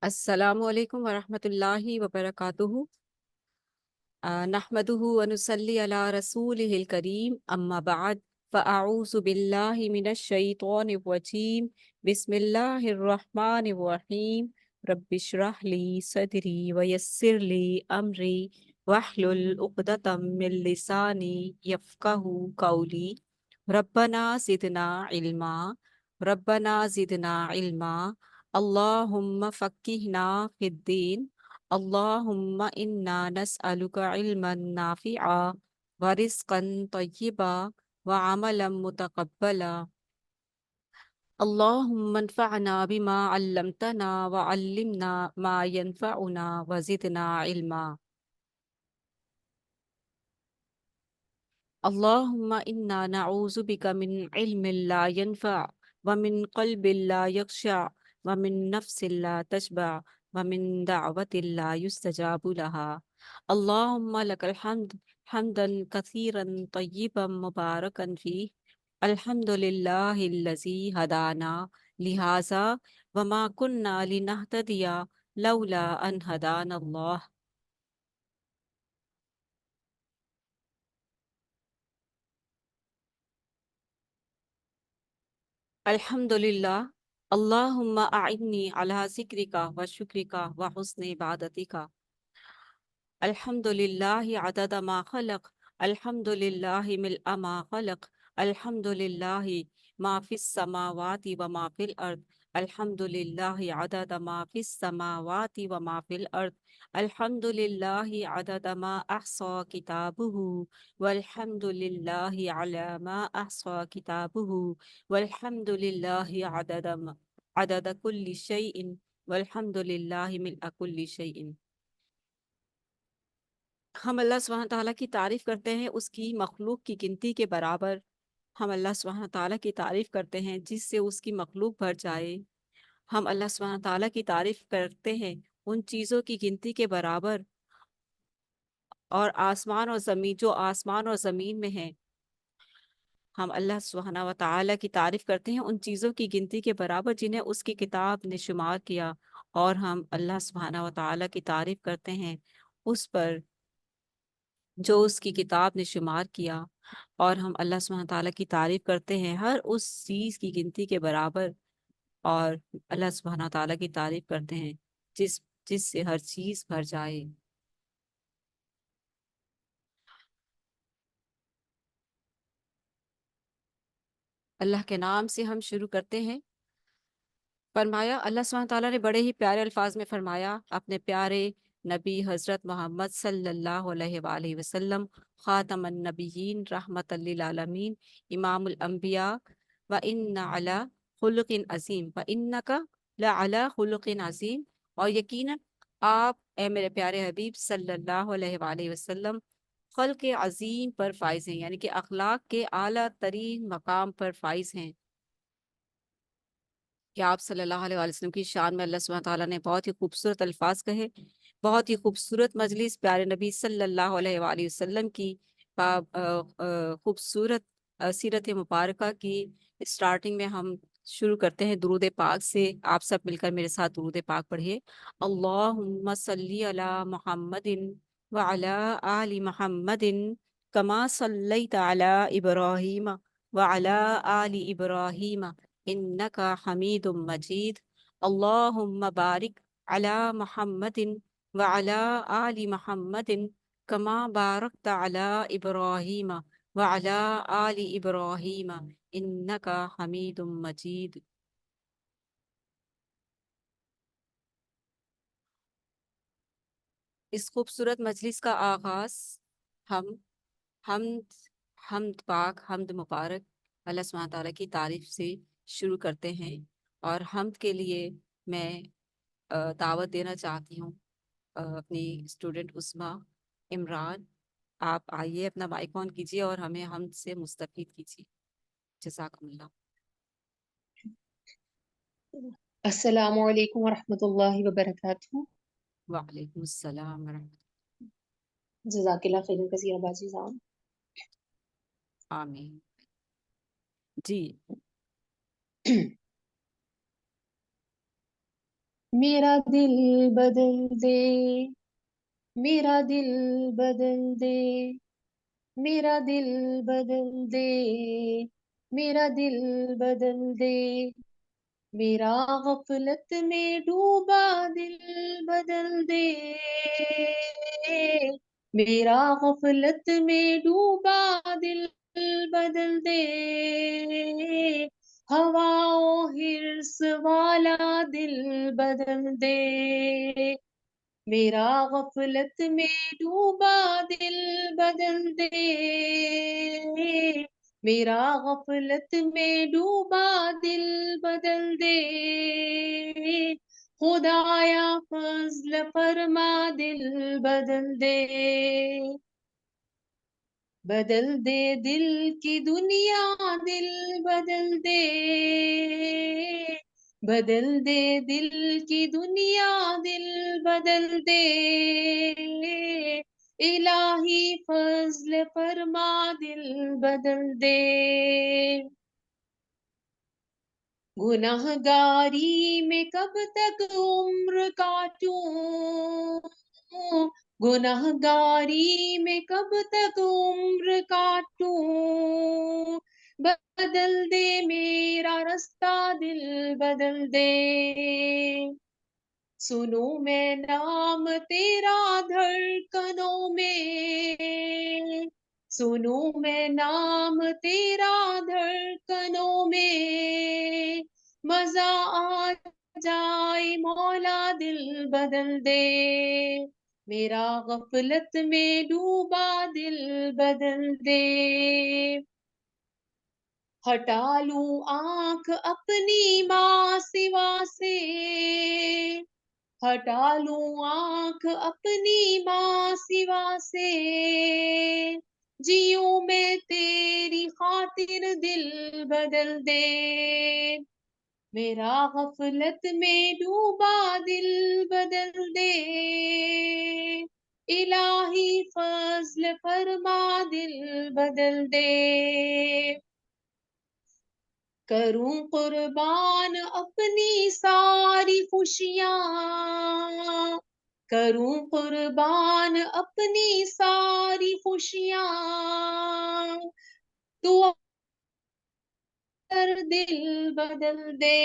السلام علیکم ورحمۃ اللہ وبرکاتہ۔ نحمده ونصلي على رسوله الكريم اما بعد فاعوذ باللہ من الشیطان الرجیم بسم اللہ الرحمن الرحیم رب اشرح لی صدری ویسر لی امری واحلل عقدۃ من لسانی یفقہوا قولی ربنا زدنا علما ربنا زدنا علما اللہم فقہنا فی الدین اللہم انا نسألک علما نافعا ورزقا طیبا وعملا متقبلا اللہم انفعنا بما علمتنا وعلمنا ما ينفعنا وزدنا علما اللہم انا نعوذ بک من علم لا ينفع ومن قلب لا يخشع ومن نفس لا تشبع ومن دعوت لا يستجاب لها اللہم لک الحمد حمدا کثیرا طیبا مبارکا فیہ الحمد للہ الذی ہدانا لہذا وما کننا لنہتدی لولا ان ہدانا اللہ الحمد للہ اللہم اعنی علی ذکرک و شکرک و حسن عبادتک الحمد للہ عدد ما خلق الحمد للہ ملء ما خلق الحمد للہ ما فی السماوات و ما فی الارض الحمد للہ عدد ما فی السماوات و ما فی الارض الحمد للہ عدد ما احصى کتابہ والحمد للہ علی ما احصى کتابہ والحمد للہ عدد کل شیء والحمد للہ ملء کل شیء۔ ہم اللہ سبحانہ تعالیٰ کی تعریف کرتے ہیں اس کی مخلوق کی گنتی کے برابر۔ ہم اللہ سبحانہ تعالیٰ کی تعریف کرتے ہیں جس سے اس کی مخلوق بھر جائے۔ ہم اللہ سبحانہ تعالیٰ کی تعریف کرتے ہیں ان چیزوں کی گنتی کے برابر، اور آسمان اور زمین جو آسمان اور زمین میں ہیں، ہم اللہ سبحانہ و تعالیٰ کی تعریف کرتے ہیں ان چیزوں کی گنتی کے برابر جنہیں اس کی کتاب نے شمار کیا، اور ہم اللہ سبحانہ و تعالیٰ کی تعریف کرتے ہیں اس پر جو اس کی کتاب نے شمار کیا، اور ہم اللہ سبحانہ تعالیٰ کی تعریف کرتے ہیں ہر اس چیز کی گنتی کے برابر، اور اللہ سبحانہ تعالیٰ کی تعریف کرتے ہیں جس جس سے ہر چیز بھر جائے۔ اللہ کے نام سے ہم شروع کرتے ہیں۔ فرمایا اللہ سبحانہ تعالیٰ نے بڑے ہی پیارے الفاظ میں فرمایا اپنے پیارے نبی حضرت محمد صلی اللہ علیہ وآلہ وسلم، خاتم النبیین، رحمت للعالمین، امام الانبیاء، وَإِنَّ عَلَىٰ خُلُقٍ عظیم، وَإِنَّكَ لَعَلَىٰ خُلُقٍ عظیم، اور یقیناً آپ اے میرے پیارے حبیب صلی اللہ علیہ وآلہ وسلم خلق عظیم پر فائز ہیں، یعنی کہ اخلاق کے اعلیٰ ترین مقام پر فائز ہیں۔ کہ آپ صلی اللہ علیہ وآلہ وسلم کی شان میں اللہ سبحانہ تعالیٰ نے بہت ہی خوبصورت الفاظ کہے، بہت ہی خوبصورت مجلس پیارے نبی صلی اللہ علیہ وآلہ وسلم کی خوبصورت سیرت مبارکہ کی اسٹارٹنگ میں ہم شروع کرتے ہیں درود پاک سے۔ آپ سب مل کر میرے ساتھ درود پاک پڑھیے۔ اللہم صلی علی محمد وعلی آل محمد کما صلیت علی ابراہیم وعلی آل ابراہیم انکا حمید مجید۔ اللہم بارک علی محمد وعلی آل محمد کما بارکت علی ابراہیم وعلی آل ابراہیم انکا حمید مجید۔ اس خوبصورت مجلس کا آغاز ہم حمد حمد پاک، حمد مبارک اللہ سبحانہ تعالیٰ کی تعریف سے شروع کرتے ہیں، اور حمد کے لیے میں دعوت دینا چاہتی ہوں اپنی اسٹوڈنٹ عثمہ عمران۔ آپ آئیے، اپنا مائک آن کیجیے اور ہمیں حمد سے مستفید کیجیے۔ جزاکم اللہ۔ السلام علیکم ورحمۃ اللہ وبرکاتہ۔ وعلیکم السلام ورحمۃ جزاک اللہ خیر کثیر باجی صاحب۔ اللہ۔ آمین۔ جی میرا دل بدل دے، میرا دل بدل دے، میرا دل بدل دے، میرا دل بدل دے، میرا غفلت میں ڈوبا دل بدل دے، میرا غفلت میں ڈوبا دل بدل دے، ہواؤں ہرس والا دل بدل دے، میرا غفلت میں ڈوبا دل بدل دے، میرا غفلت میں ڈوبا دل بدل دے، خدایا فضل فرما دل بدل دے، بدل دے دل کی دنیا دل بدل دے، بدل دے دل کی دنیا دل بدل دے، الہی فضل فرما دل بدل دے، گناہ گاری میں کب تک عمر کاٹوں، گناہ گاری میں کب تک عمر کاٹوں، بدل دے میرا رستہ دل بدل دے، سنوں میں نام تیرا دھڑکنوں میں، سنوں میں نام تیرا دھڑکنوں میں، مزہ آ جائے مولا دل بدل دے، میرا غفلت میں ڈوبا دل بدل دے، ہٹا لوں آنکھ اپنی ماں سوا سے، ہٹا لوں آنکھ اپنی ماں سوا سے، جیوں میں تیری خاطر دل بدل دے، میرا غفلت میں ڈوبا دل بدل دے، الہی فضل فرما دل بدل دے، کروں قربان اپنی ساری خوشیاں، کروں قربان اپنی ساری خوشیاں، تو کر دل بدل دے،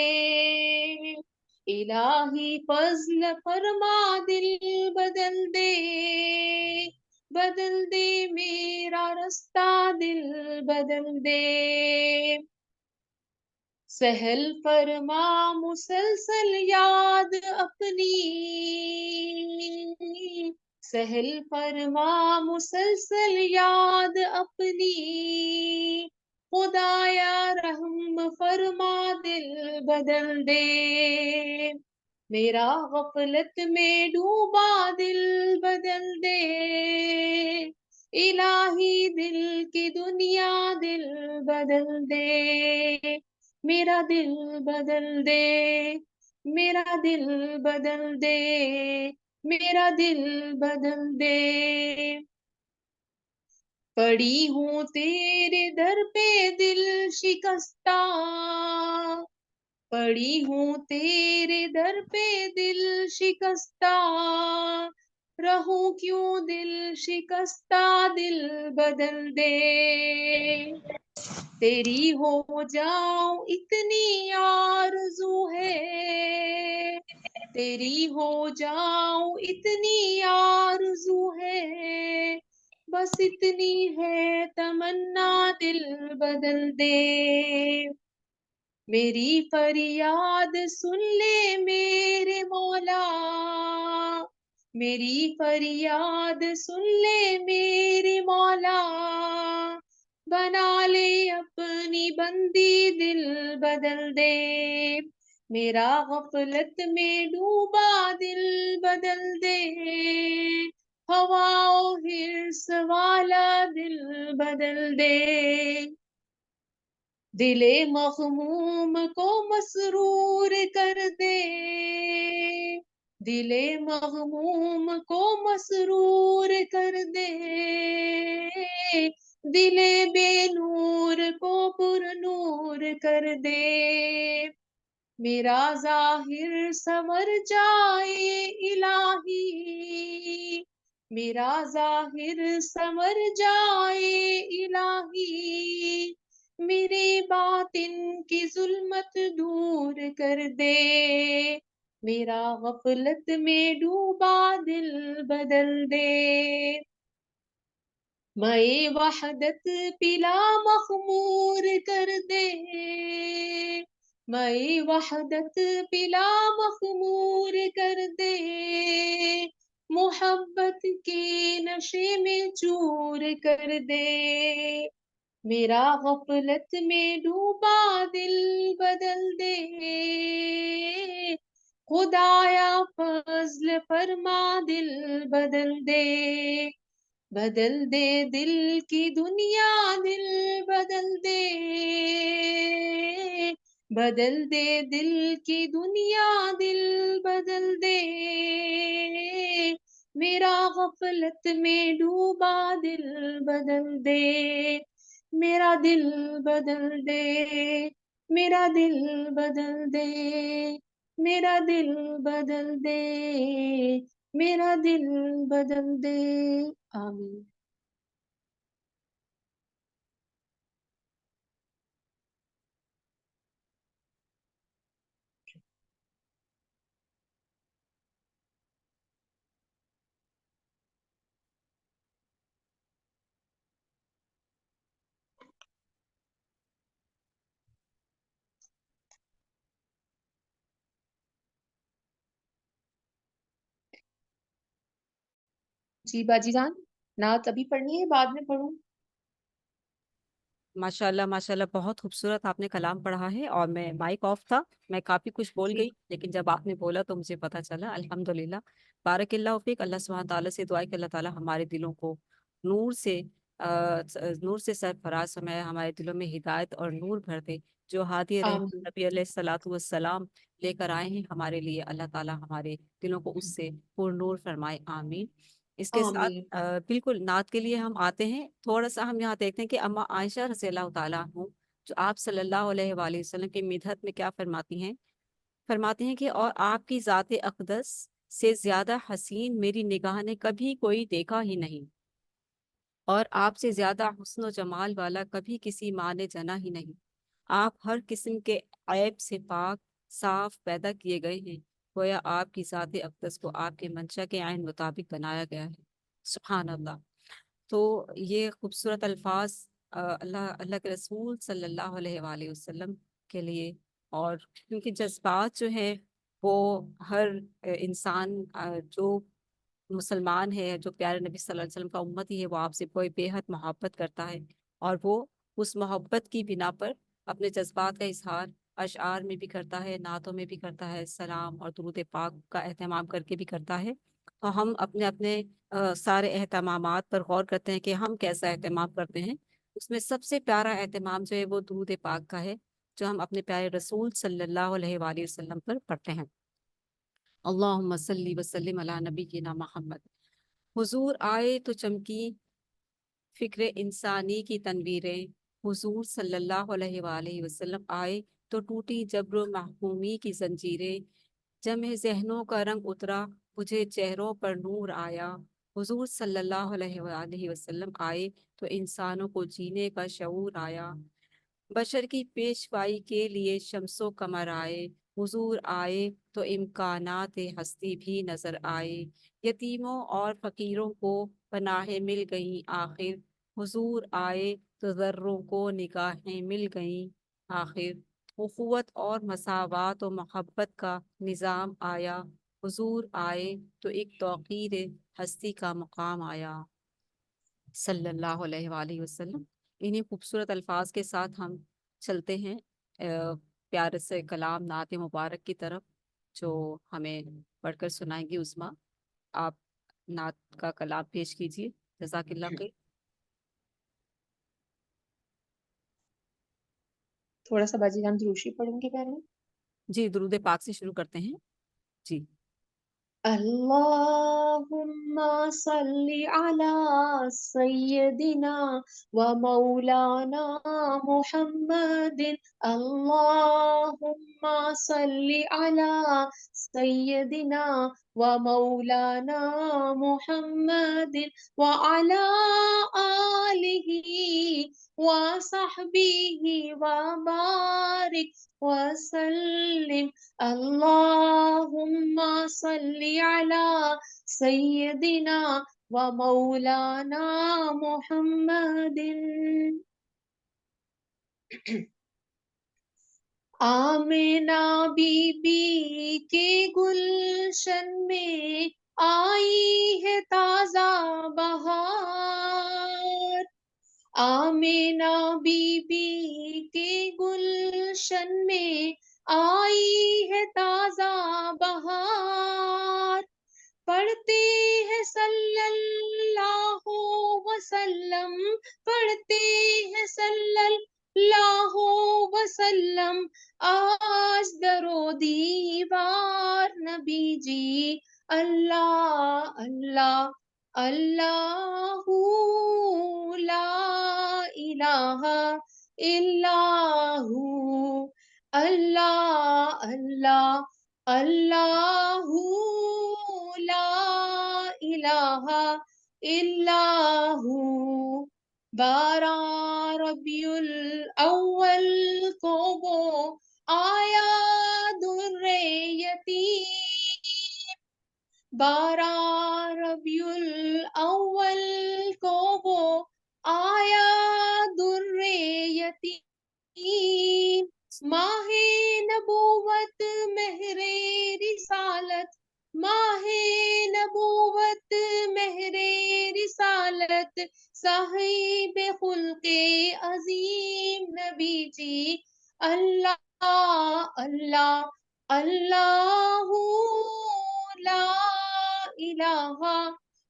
الہی فضل فرما دل بدل دے، بدل دے میرا رستہ دل بدل دے، سہل فرما مسلسل یاد اپنی، سہل فرما مسلسل یاد اپنی، خدایا رحم فرما دل بدل دے، میرا غفلت میں ڈوبا دل بدل دے، الہی دل کی دنیا دل بدل دے، میرا دل بدل دے، میرا دل بدل دے، میرا دل بدل دے، پڑی ہوں تیرے در پہ دل شکستہ، پڑی ہوں تیرے در پہ دل شکستہ، رہوں کیوں دل شکستہ دل بدل دے، تیری ہو جاؤں اتنی آرزو ہے، تیری ہو جاؤں اتنی آرزو ہے، بس اتنی ہے تمنا دل بدل دے، میری فریاد سن لے میرے مولا، میری فریاد سن لے میرے مولا، بنا لے اپنی بندی دل بدل دے، میرا غفلت میں ڈوبا دل بدل دے، ہواؤں ہرس والا دل بدل دے، دل مغموم کو مسرور کر دے، دل مغموم کو مسرور کر دے، دل بے نور کو پر نور کر دے، میرا ظاہر سنور جائے الہی، میرا ظاہر سنور جائے الہی، میرے باطن کی ظلمت دور کر دے، میرا غفلت میں ڈوبا دل بدل دے، میں وحدت پلا مخمور کر دے، میں وحدت پلا مخمور کر دے، محبت کے نشے میں چور کر دے، میرا غفلت میں ڈوبا دل بدل دے، خدایا فضل فرما دل بدل دے، بدل دے دل کی دنیا دل بدل دے، بدل دے دل کی دنیا دل بدل دے، میرا غفلت میں ڈوبا دل بدل دے، میرا دل بدل دے، میرا دل بدل دے، میرا دل بدل دے، میرا دل بدل دے، آمین۔ جی باجی جان، نعت ابھی پڑھنی ہے بعد میں پڑھوں؟ ماشاءاللہ بہت خوبصورت آپ نے کلام پڑھا ہے، اور میں مائک آف تھا، میں کافی کچھ بول جی گئی، لیکن جب آپ نے بولا تو مجھے پتا چلا۔ الحمدللہ، بارک اللہ فیک۔ اللہ سبحانہ تعالیٰ سے دعا ہے کہ اللہ تعالیٰ ہمارے دلوں کو نور سے نور سے سرفراز فرمائے، ہمارے دلوں میں ہدایت اور نور بھر دے، جو ہادی آمین رحمت نبی علیہ الصلوۃ والسلام لے کر آئے ہیں ہمارے لیے، اللہ تعالیٰ ہمارے دلوں کو اس سے پر نور فرمائے، آمین۔ اس کے ساتھ آمین۔ بالکل نعت کے لیے ہم آتے ہیں، تھوڑا سا ہم یہاں دیکھتے ہیں کہ اما عائشہ رضی اللہ تعالیٰ عنہ جو آپ صلی اللہ علیہ وآلہ وسلم کی مدحت میں کیا فرماتی ہیں کہ اور آپ کی ذات اقدس سے زیادہ حسین میری نگاہ نے کبھی کوئی دیکھا ہی نہیں، اور آپ سے زیادہ حسن و جمال والا کبھی کسی ماں نے جنا ہی نہیں، آپ ہر قسم کے عیب سے پاک صاف پیدا کیے گئے ہیں، گویا آپ کی ذات اقدس کو آپ کے منشا کے عین مطابق بنایا گیا ہے، سبحان اللہ۔ تو یہ خوبصورت الفاظ اللہ کے رسول صلی اللہ علیہ وآلہ وسلم کے لیے، اور کیونکہ جذبات جو ہیں وہ ہر انسان جو مسلمان ہے، جو پیارے نبی صلی اللہ علیہ وسلم کا امتی ہے، وہ آپ سے کوئی بے حد محبت کرتا ہے، اور وہ اس محبت کی بنا پر اپنے جذبات کا اظہار اشعار میں بھی کرتا ہے، نعتوں میں بھی کرتا ہے، سلام اور درود پاک کا اہتمام کر کے بھی کرتا ہے۔ تو ہم اپنے اپنے سارے اہتمامات پر غور کرتے ہیں کہ ہم کیسا اہتمام کرتے ہیں۔ اس میں سب سے پیارا اہتمام جو ہے وہ درود پاک کا ہے، جو ہم اپنے پیارے رسول صلی اللہ علیہ وآلہ وسلم پر پڑھتے ہیں۔ اللہم صلی وسلم علی نبینا محمد۔ حضور آئے تو چمکی فکر انسانی کی تنویریں، حضور صلی اللہ علیہ وآلہ وسلم آئے تو ٹوٹی جبر و محکومی کی زنجیریں، جمع ذہنوں کا رنگ اترا، مجھے چہروں پر نور آیا، حضور صلی اللہ علیہ وآلہ وسلم آئے تو انسانوں کو جینے کا شعور آیا، بشر کی پیشوائی کے لیے شمس و قمر آئے، حضور آئے تو امکانات ہستی بھی نظر آئے، یتیموں اور فقیروں کو پناہیں مل گئیں آخر، حضور آئے تو ذروں کو نگاہیں مل گئیں آخر، اخوت اور مساوات و محبت کا نظام آیا، حضور آئے تو ایک توقیر ہستی کا مقام آیا، صلی اللہ علیہ وآلہ وسلم۔ انہیں خوبصورت الفاظ کے ساتھ ہم چلتے ہیں پیارے سے کلام نعت مبارک کی طرف، جو ہمیں پڑھ کر سنائیں گی عظمیٰ۔ آپ نعت کا کلام پیش کیجیے، جزاک اللہ خیر۔ تھوڑا سا باجی جان دروشی پڑھیں گے پہلے۔ جی درود پاک سے شروع کرتے ہیں، جی۔ اللهم صل على سيدنا ومولانا محمد. اللهم صل على سيدنا ومولانا محمد وعلى آله وصحبه وبارك وسلم. اللهم صل على سيدنا ومولانا محمد. آمنہ بی بی کے گلشن میں آئی ہے تازہ بہار. آمنہ بی بی کے گلشن میں آئی ہے تازہ بہار. پڑھتے ہیں صلی اللہ وسلم، پڑھتے ہیں صلی اللہ وسلم آج درو دیوار نبی جی. اللہ اللہ اللہ لا الہ الا ہو. اللہ اللہ اللہ لا الہ الا ہو. 12 ربیع الاول کو وہ آیا در یتیم. 12 ربیع الاول کو وہ آیا در یتیم. ماہ نبوت مہر رسالت، ماہ نبوت مہر رسالت صاحب خلق عظیم نبی جی. اللہ اللہ اللہ لا الہ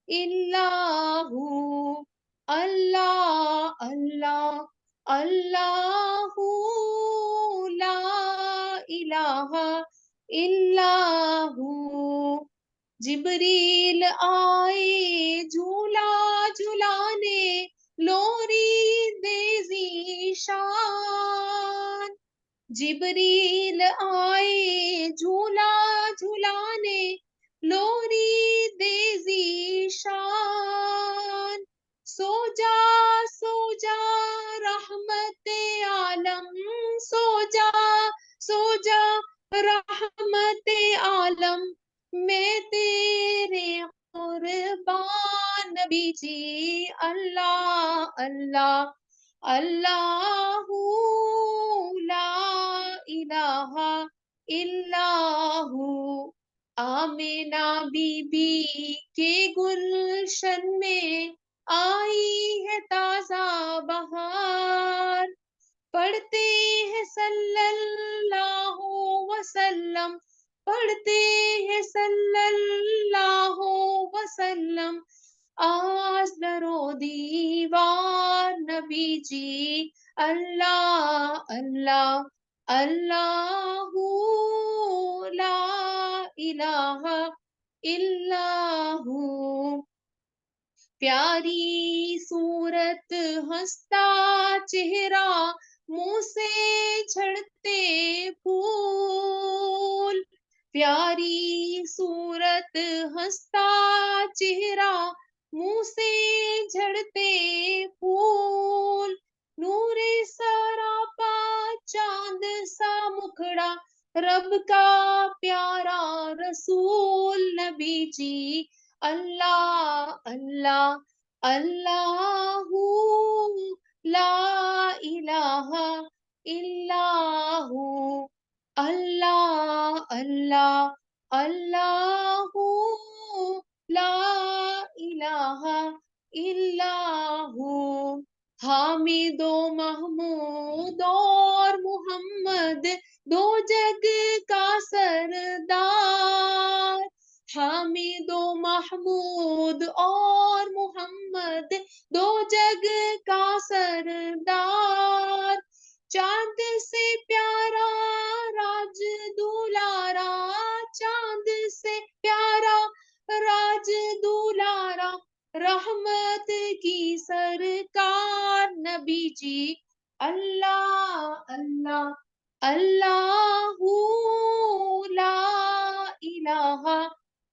الا ہو. اللہ اللہ اللہ لا الہ الا ہو. جبریل آئے جھولا جھلانے لوری دے ذیشان. جبریل آئے جھولا جھلانے لوری دے ذیشان. سو جا سو جا رحمت عالم، سو جا سو جا رحمت عالم میں تیرے قربان نبی جی. اللہ اللہ اللہ لا الہ الا ہو. آمنہ بی بی کے گلشن میں آئی ہے تازہ بہار. پڑھتے ہیں صلی اللہ وسلم، پڑھتے ہیں صلی اللہ وسلم آج درو دیوار نبی جی. اللہ اللہ اللہ لا الہ الا ہو. پیاری صورت ہنستا چہرہ منہ سے جھڑتے پھول. پیاری صورت ہنستا چہرہ منہ سے جھڑتے پھول. نور سراپا چاند سا مکھڑا رب کا پیارا رسول نبی جی. اللہ اللہ اللہ لا الہ الا ہو. اللہ اللہ اللہ لا الہ الا ہو. حامد و محمود اور محمد دو جگ کا سردار. حامد و محمود اور محمد دو جگ کا سردار. چاند سے پیارا راج دولارا، چاند سے پیارا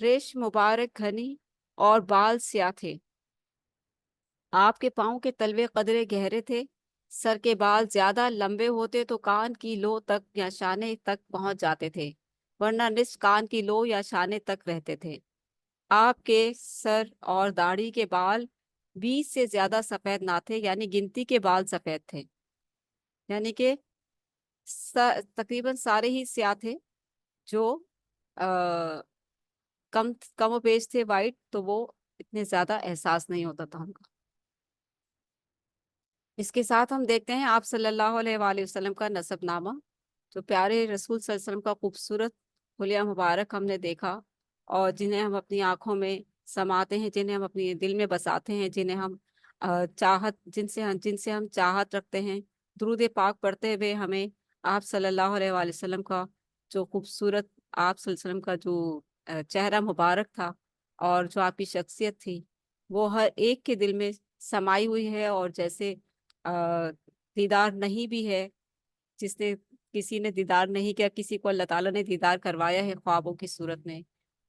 ریش مبارک گھنی اور بال سیاہ تھے۔ آپ کے پاؤں کے تلوے قدرے گہرے تھے۔ سر کے بال زیادہ لمبے ہوتے تو کان کی لو تک یا شانے تک پہنچ جاتے تھے، ورنہ نصف کان کی لو یا شانے تک رہتے تھے۔ آپ کے سر اور داڑھی کے بال 20 سے زیادہ سفید نہ تھے، یعنی گنتی کے بال سفید تھے، یعنی کہ تقریباً سارے ہی سیاہ تھے۔ جو کم و بیش تھے وائٹ، تو وہ اتنے زیادہ احساس نہیں ہوتا تھا ان کا۔ اس کے ساتھ ہم دیکھتے ہیں آپ صلی اللہ علیہ وآلہ وسلم کا نسب نامہ، جو پیارے رسول صلی اللہ علیہ وسلم کا خوبصورت حلیہ مبارک ہم نے دیکھا، اور جنہیں ہم اپنی آنکھوں میں سماتے ہیں، جنہیں ہم اپنے دل میں بساتے ہیں، جنہیں ہم جن سے ہم چاہت رکھتے ہیں۔ درود پاک پڑھتے ہوئے ہمیں آپ صلی اللہ علیہ وآلہ وسلم کا جو خوبصورت، آپ صلی اللہ علیہ وسلم کا جو چہرہ مبارک تھا اور جو آپ کی شخصیت تھی، وہ ہر ایک کے دل میں سمائی ہوئی ہے۔ اور جیسے دیدار نہیں بھی ہے، جس نے کسی نے دیدار نہیں کیا، کسی کو اللہ تعالیٰ نے دیدار کروایا ہے خوابوں کی صورت میں،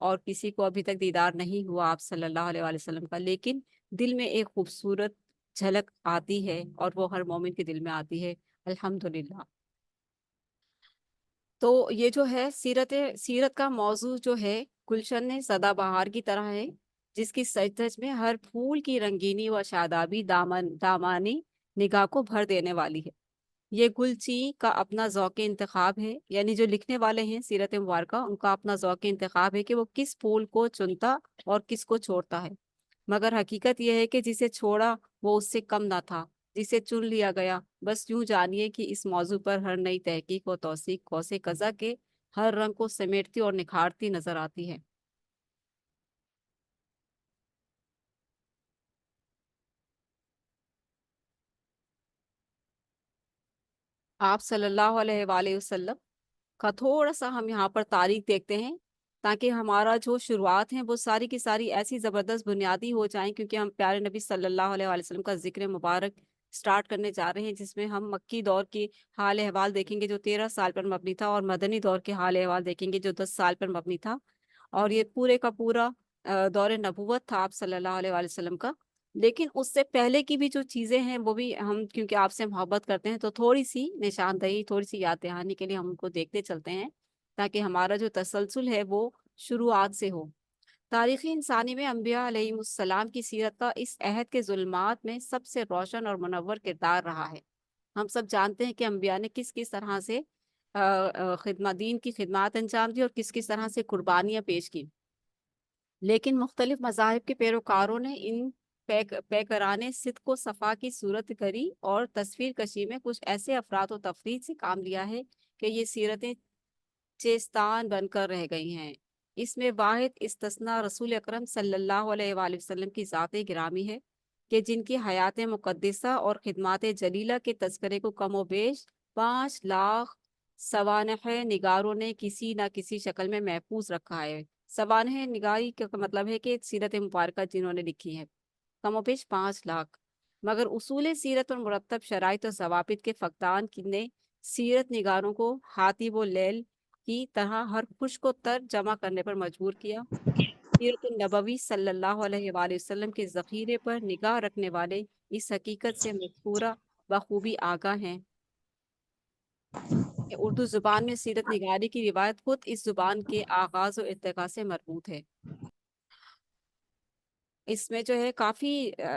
اور کسی کو ابھی تک دیدار نہیں ہوا آپ صلی اللہ علیہ وآلہ وسلم کا، لیکن دل میں ایک خوبصورت جھلک آتی ہے، اور وہ ہر مومن کے دل میں آتی ہے، الحمدللہ۔ تو یہ جو ہے سیرت کا موضوع جو ہے گلشن سدا بہار کی طرح ہے، جس کی سجدج میں ہر پھول کی رنگینی و شادابی دامانی نگاہ کو بھر دینے والی ہے۔ یہ گلچی کا اپنا ذوق انتخاب ہے، یعنی جو لکھنے والے ہیں سیرت مبارکہ، ان کا اپنا ذوق انتخاب ہے کہ وہ کس پھول کو چنتا اور کس کو چھوڑتا ہے، مگر حقیقت یہ ہے کہ جسے چھوڑا وہ اس سے کم نہ تھا، جسے چن لیا گیا بس یوں جانیے کہ اس موضوع پر ہر نئی تحقیق و توثیق قوس قزح کے ہر رنگ کو سمیٹتی اور نکھارتی نظر آتی ہے۔ آپ صلی اللہ علیہ وآلہ وسلم کا تھوڑا سا ہم یہاں پر تاریخ دیکھتے ہیں، تاکہ ہمارا جو شروعات ہیں وہ ساری کی ساری ایسی زبردست بنیادی ہو جائیں، کیونکہ ہم پیارے نبی صلی اللہ علیہ وآلہ وسلم کا ذکر مبارک سٹارٹ کرنے جا رہے ہیں، جس میں ہم مکی دور کی حال احوال دیکھیں گے جو 13 سال پر مبنی تھا، اور مدنی دور کے حال احوال دیکھیں گے جو 10 سال پر مبنی تھا، اور یہ پورے کا پورا دور نبوت تھا آپ صلی اللہ علیہ وآلہ وسلم کا۔ لیکن اس سے پہلے کی بھی جو چیزیں ہیں وہ بھی ہم کیونکہ آپ سے محبت کرتے ہیں، تو تھوڑی سی نشاندہی، تھوڑی سی یاد دہانی کے لیے ہم ان کو دیکھتے چلتے ہیں، تاکہ ہمارا جو تسلسل ہے وہ شروعات سے ہو۔ تاریخی انسانی میں انبیاء علیہ السلام کی سیرت کا اس عہد کے ظلمات میں سب سے روشن اور منور کردار رہا ہے۔ ہم سب جانتے ہیں کہ انبیاء نے کس کس طرح سے خدمت دین کی خدمات انجام دی اور کس کس طرح سے قربانیاں پیش کی، لیکن مختلف مذاہب کے پیروکاروں نے ان پیکرانِ صدق و صفا کی صورت کری اور تصویر کشی میں کچھ ایسے افراد و تفرید سے کام لیا ہے کہ یہ سیرتیں چیستان بن کر رہ گئی ہیں۔ اس میں واحد استثناء رسول اکرم صلی اللہ علیہ وآلہ وسلم کی ذات گرامی ہے، کہ جن کی حیات مقدسہ اور خدمات جلیلہ کے تذکرے کو کم و بیش 5 لاکھ سوانح نگاروں نے کسی نہ کسی شکل میں محفوظ رکھا ہے۔ سوانح نگاری کا مطلب ہے کہ سیرت مبارکہ جنہوں نے لکھی ہے، کم و بیش 5 لاکھ، مگر اصول سیرت اور مرتب شرائط و ضوابط کے فقدان نے سیرت نگاروں کو ہاتھی و لیل کی طرح ہر خشک و تر جمع کرنے پر مجبور کیا۔ سیرت النبوی صلی اللہ علیہ وآلہ وسلم کے ذخیرے پر نگاہ رکھنے والے اس حقیقت سے مذکورہ بخوبی آگاہ ہیں کہ اردو زبان میں سیرت نگاری کی روایت خود اس زبان کے آغاز و ارتقاء سے مربوط ہے۔ اس میں جو ہے کافی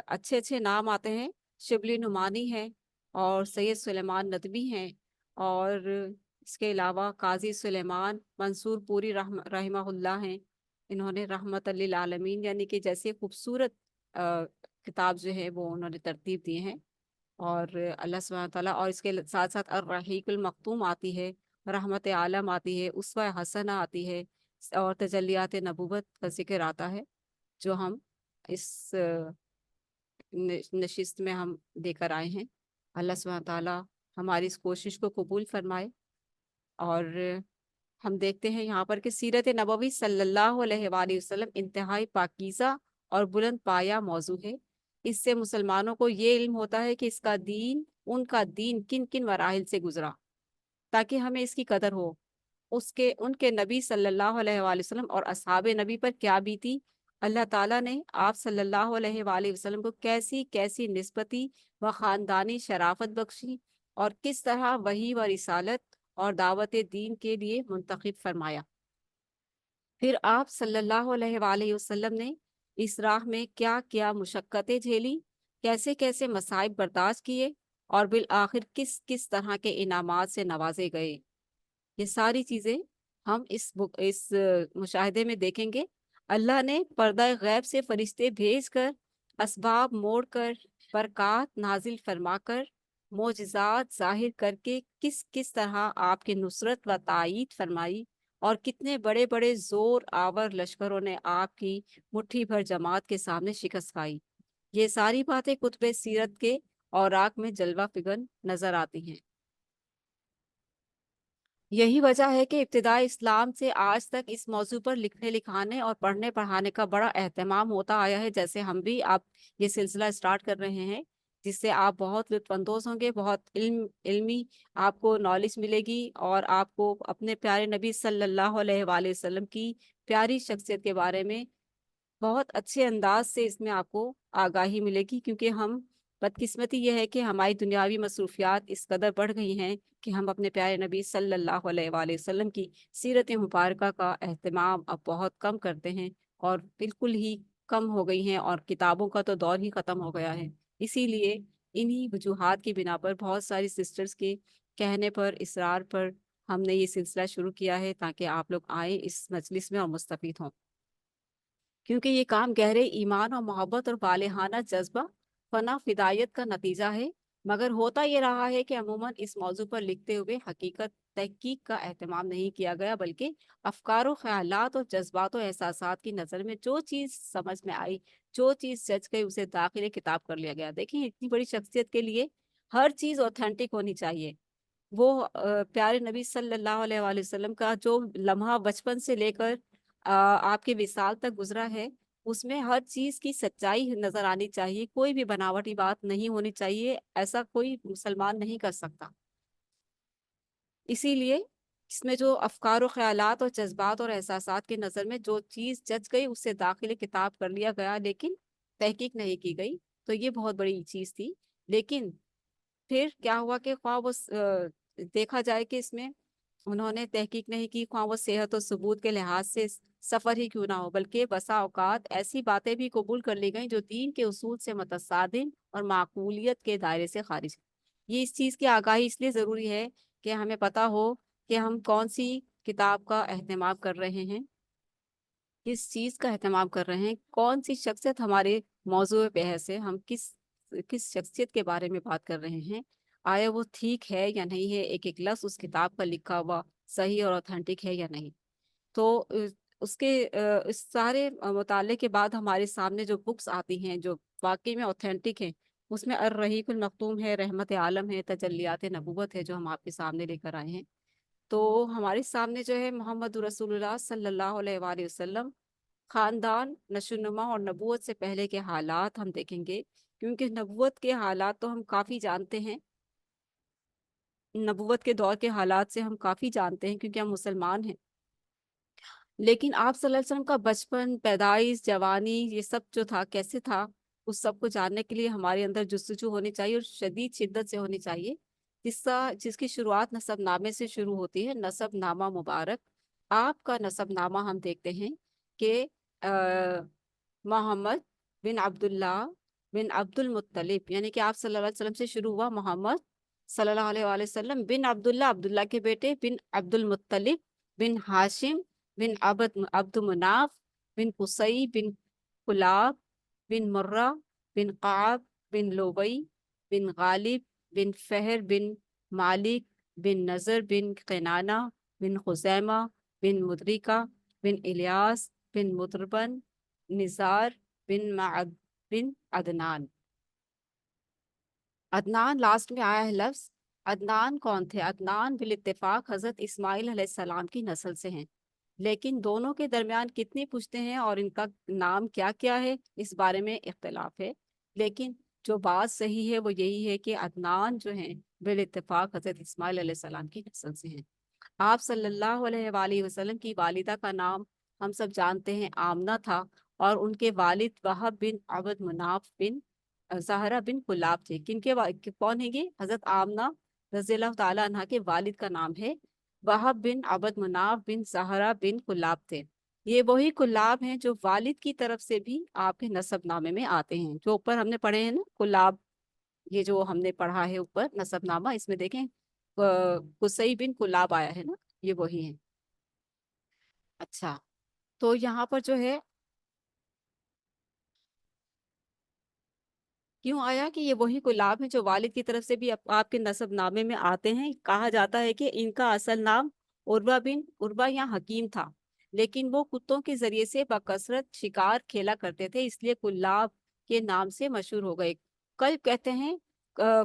اچھے اچھے نام آتے ہیں، شبلی نعمانی ہے، اور سید سلیمان ندوی ہیں، اور اس کے علاوہ قاضی سلیمان منصور پوری رحمہ اللہ ہیں۔ انہوں نے رحمت للعالمین یعنی کہ جیسے خوبصورت کتاب جو ہے وہ انہوں نے ترتیب دیے ہیں، اور اللہ سبحانہ تعالیٰ، اور اس کے ساتھ ساتھ الرحیق المختوم آتی ہے، رحمت عالم آتی ہے، اسوہ حسنہ آتی ہے، اور تجلیات نبوت کا ذکر آتا ہے، جو ہم اس نشست میں ہم دے کر آئے ہیں۔ اللہ سبحانہ تعالیٰ ہماری اس کوشش کو قبول فرمائے۔ اور ہم دیکھتے ہیں یہاں پر کہ سیرت نبوی صلی اللہ علیہ وآلہ وسلم انتہائی پاکیزہ اور بلند پایہ موضوع ہے۔ اس سے مسلمانوں کو یہ علم ہوتا ہے کہ ان کا دین کن کن مراحل سے گزرا، تاکہ ہمیں اس کی قدر ہو، ان کے نبی صلی اللہ علیہ وآلہ وسلم اور اصحاب نبی پر کیا بیتی، اللہ تعالیٰ نے آپ صلی اللہ علیہ وآلہ وسلم کو کیسی کیسی نسبتی و خاندانی شرافت بخشی، اور کس طرح وحی و رسالت اور دعوت دین کے لیے منتخب فرمایا۔ پھر آپ صلی اللہ علیہ وآلہ وسلم نے اس راہ میں کیا کیا مشقتیں جھیلی، کیسے کیسے مصائب برداشت کیے، اور بالآخر کس کس طرح کے انعامات سے نوازے گئے۔ یہ ساری چیزیں ہم اس مشاہدے میں دیکھیں گے۔ اللہ نے پردہ غیب سے فرشتے بھیج کر، اسباب موڑ کر، برکات نازل فرما کر، معجزات ظاہر کر کے کس کس طرح آپ کی نصرت و تائید فرمائی، اور کتنے بڑے بڑے زور آور لشکروں نے آپ کی مٹھی بھر جماعت کے سامنے شکست کھائی۔ یہ ساری باتیں کتب سیرت کے اوراق میں جلوہ فگن نظر آتی ہیں۔ یہی وجہ ہے کہ ابتداء اسلام سے آج تک اس موضوع پر لکھنے لکھانے اور پڑھنے پڑھانے کا بڑا اہتمام ہوتا آیا ہے، جیسے ہم بھی آپ یہ سلسلہ اسٹارٹ کر رہے ہیں، جس سے آپ بہت لطف اندوز ہوں گے، بہت علمی آپ کو نالج ملے گی، اور آپ کو اپنے پیارے نبی صلی اللہ علیہ وآلہ وسلم کی پیاری شخصیت کے بارے میں بہت اچھے انداز سے اس میں آپ کو آگاہی ملے گی، کیونکہ ہم بدقسمتی یہ ہے کہ ہماری دنیاوی مصروفیات اس قدر بڑھ گئی ہیں کہ ہم اپنے پیارے نبی صلی اللہ علیہ وآلہ وسلم کی سیرت مبارکہ کا اہتمام اب بہت کم کرتے ہیں، اور بالکل ہی کم ہو گئی ہیں، اور کتابوں کا تو دور ہی ختم ہو گیا ہے۔ اسی لیے انہی وجوہات کی بنا پر بہت ساری سسٹرز کے کہنے پر، اصرار پر ہم نے یہ سلسلہ شروع کیا ہے، تاکہ آپ لوگ آئیں اس مجلس میں اور مستفید ہوں، کیونکہ یہ کام گہرے ایمان اور محبت اور بالغانہ جذبہ فنا فدائیت کا نتیجہ ہے۔ مگر ہوتا یہ رہا ہے کہ عموماً اس موضوع پر لکھتے ہوئے حقیقت تحقیق کا اہتمام نہیں کیا گیا، بلکہ افکار و خیالات اور جذبات و احساسات کی نظر میں جو چیز سمجھ میں آئی، جو چیز جچ گئی، اسے داخل کتاب کر لیا گیا۔ دیکھیں، اتنی بڑی شخصیت کے لیے ہر چیز اوتھینٹک ہونی چاہیے۔ وہ پیارے نبی صلی اللہ علیہ وآلہ وسلم کا جو لمحہ بچپن سے لے کر آپ کے وصال تک گزرا ہے، اس میں ہر چیز کی سچائی نظر آنی چاہیے، کوئی بھی بناوٹی بات نہیں ہونی چاہیے، ایسا کوئی مسلمان نہیں کر سکتا۔ اسی لیے اس میں جو افکار و خیالات اور جذبات اور احساسات کی نظر میں جو چیز جچ گئی، اسے داخل کتاب کر لیا گیا، لیکن تحقیق نہیں کی گئی، تو یہ بہت بڑی چیز تھی۔ لیکن پھر کیا ہوا کہ خواہ وہ دیکھا جائے کہ اس میں انہوں نے تحقیق نہیں کی، خواہ وہ صحت و ثبوت کے لحاظ سے سفر ہی کیوں نہ ہو، بلکہ بسا اوقات ایسی باتیں بھی قبول کر لی گئیں جو دین کے اصول سے متصادم اور معقولیت کے دائرے سے خارج ہے۔ یہ اس چیز کی آگاہی اس لیے ضروری ہے کہ ہمیں پتہ ہو کہ ہم کون سی کتاب کا اہتمام کر رہے ہیں، کس چیز کا اہتمام کر رہے ہیں، کون سی شخصیت ہمارے موضوع بحث ہے، ہم کس شخصیت کے بارے میں بات کر رہے ہیں، آیا وہ ٹھیک ہے یا نہیں ہے، ایک ایک لفظ اس کتاب کا لکھا ہوا صحیح اور اوتھینٹک ہے یا نہیں۔ تو اس سارے مطالعے کے بعد ہمارے سامنے جو بکس آتی ہیں جو واقعی میں اوتھینٹک ہیں، اس میں الرحیق المختوم ہے، رحمت عالم ہے، تجلیات نبوت ہے، جو ہم آپ کے سامنے لے کر آئے ہیں۔ تو ہمارے سامنے جو ہے محمد رسول اللہ صلی اللہ علیہ وآلہ وسلم خاندان، نشو و نما اور نبوت سے پہلے کے حالات ہم دیکھیں گے، کیونکہ نبوت کے حالات تو ہم کافی جانتے ہیں، نبوت کے دور کے حالات سے ہم کافی جانتے ہیں کیونکہ ہم مسلمان ہیں، لیکن آپ صلی اللہ علیہ وسلم کا بچپن، پیدائش، جوانی، یہ سب جو تھا کیسے تھا، اس سب کو جاننے کے لیے ہمارے اندر جستجو ہونی چاہیے، اور شدید شدت سے ہونی چاہیے، جس کی شروعات نسب نامے سے شروع ہوتی ہے۔ نسب نامہ مبارک، آپ کا نسب نامہ ہم دیکھتے ہیں کہ محمد بن عبداللہ بن عبد المطلب، یعنی کہ آپ صلی اللہ علیہ وسلم سے شروع ہوا، محمد صلی اللہ علیہ وآلہ وسلم بن عبداللہ، عبداللہ کے بیٹے، بن عبد المطلب بن ہاشم بن عبد مناف بن قصی بن کلاب بن مرہ بن قعب بن لوبئی بن غالب بن فہر بن مالک بن نظر بن قنانہ بن خزیمہ بن مدرکہ بن الیاس بن مطربن نزار بن معد بن عدنان۔ عدنان لاسٹ میں آیا ہے لفظ۔ عدنان کون تھے؟ عدنان بالاتفاق حضرت اسماعیل علیہ السلام کی نسل سے ہیں، لیکن دونوں کے درمیان کتنی پشتیں ہیں اور ان کا نام کیا کیا ہے، اس بارے میں اختلاف ہے، لیکن جو بات صحیح ہے وہ یہی ہے کہ عدنان جو ہیں بالاتفاق حضرت اسماعیل علیہ السلام کی نسل سے ہیں۔ آپ صلی اللہ علیہ وآلہ وسلم کی والدہ کا نام ہم سب جانتے ہیں آمنہ تھا، اور ان کے والد وہب بن عبد مناف بن زہرہ بن کلاب تھے۔ کون ہے یہ؟ حضرت آمنہ رضی اللہ تعالیٰ عنہ کے والد کا نام ہے وہب بن عبد مناف بن زہرہ بن کلاب تھے۔ یہ وہی کلاب ہیں جو والد کی طرف سے بھی آپ کے نسب نامے میں آتے ہیں، جو اوپر ہم نے پڑھے ہیں نا کلاب، یہ جو ہم نے پڑھا ہے اوپر نسب نامہ، اس میں دیکھیں قصی بن کلاب آیا ہے نا، یہ وہی ہیں۔ اچھا، تو یہاں پر جو ہے کیوں آیا کہ یہ وہی کلاب ہیں جو والد کی طرف سے بھی آپ کے نسب نامے میں آتے ہیں؟ کہا جاتا ہے کہ ان کا اصل نام عروہ یا حکیم تھا، لیکن وہ کتوں کے ذریعے سے بکثرت شکار کھیلا کرتے تھے، اس لیے کلاب کے نام سے مشہور ہو گئے۔ کل کہتے ہیں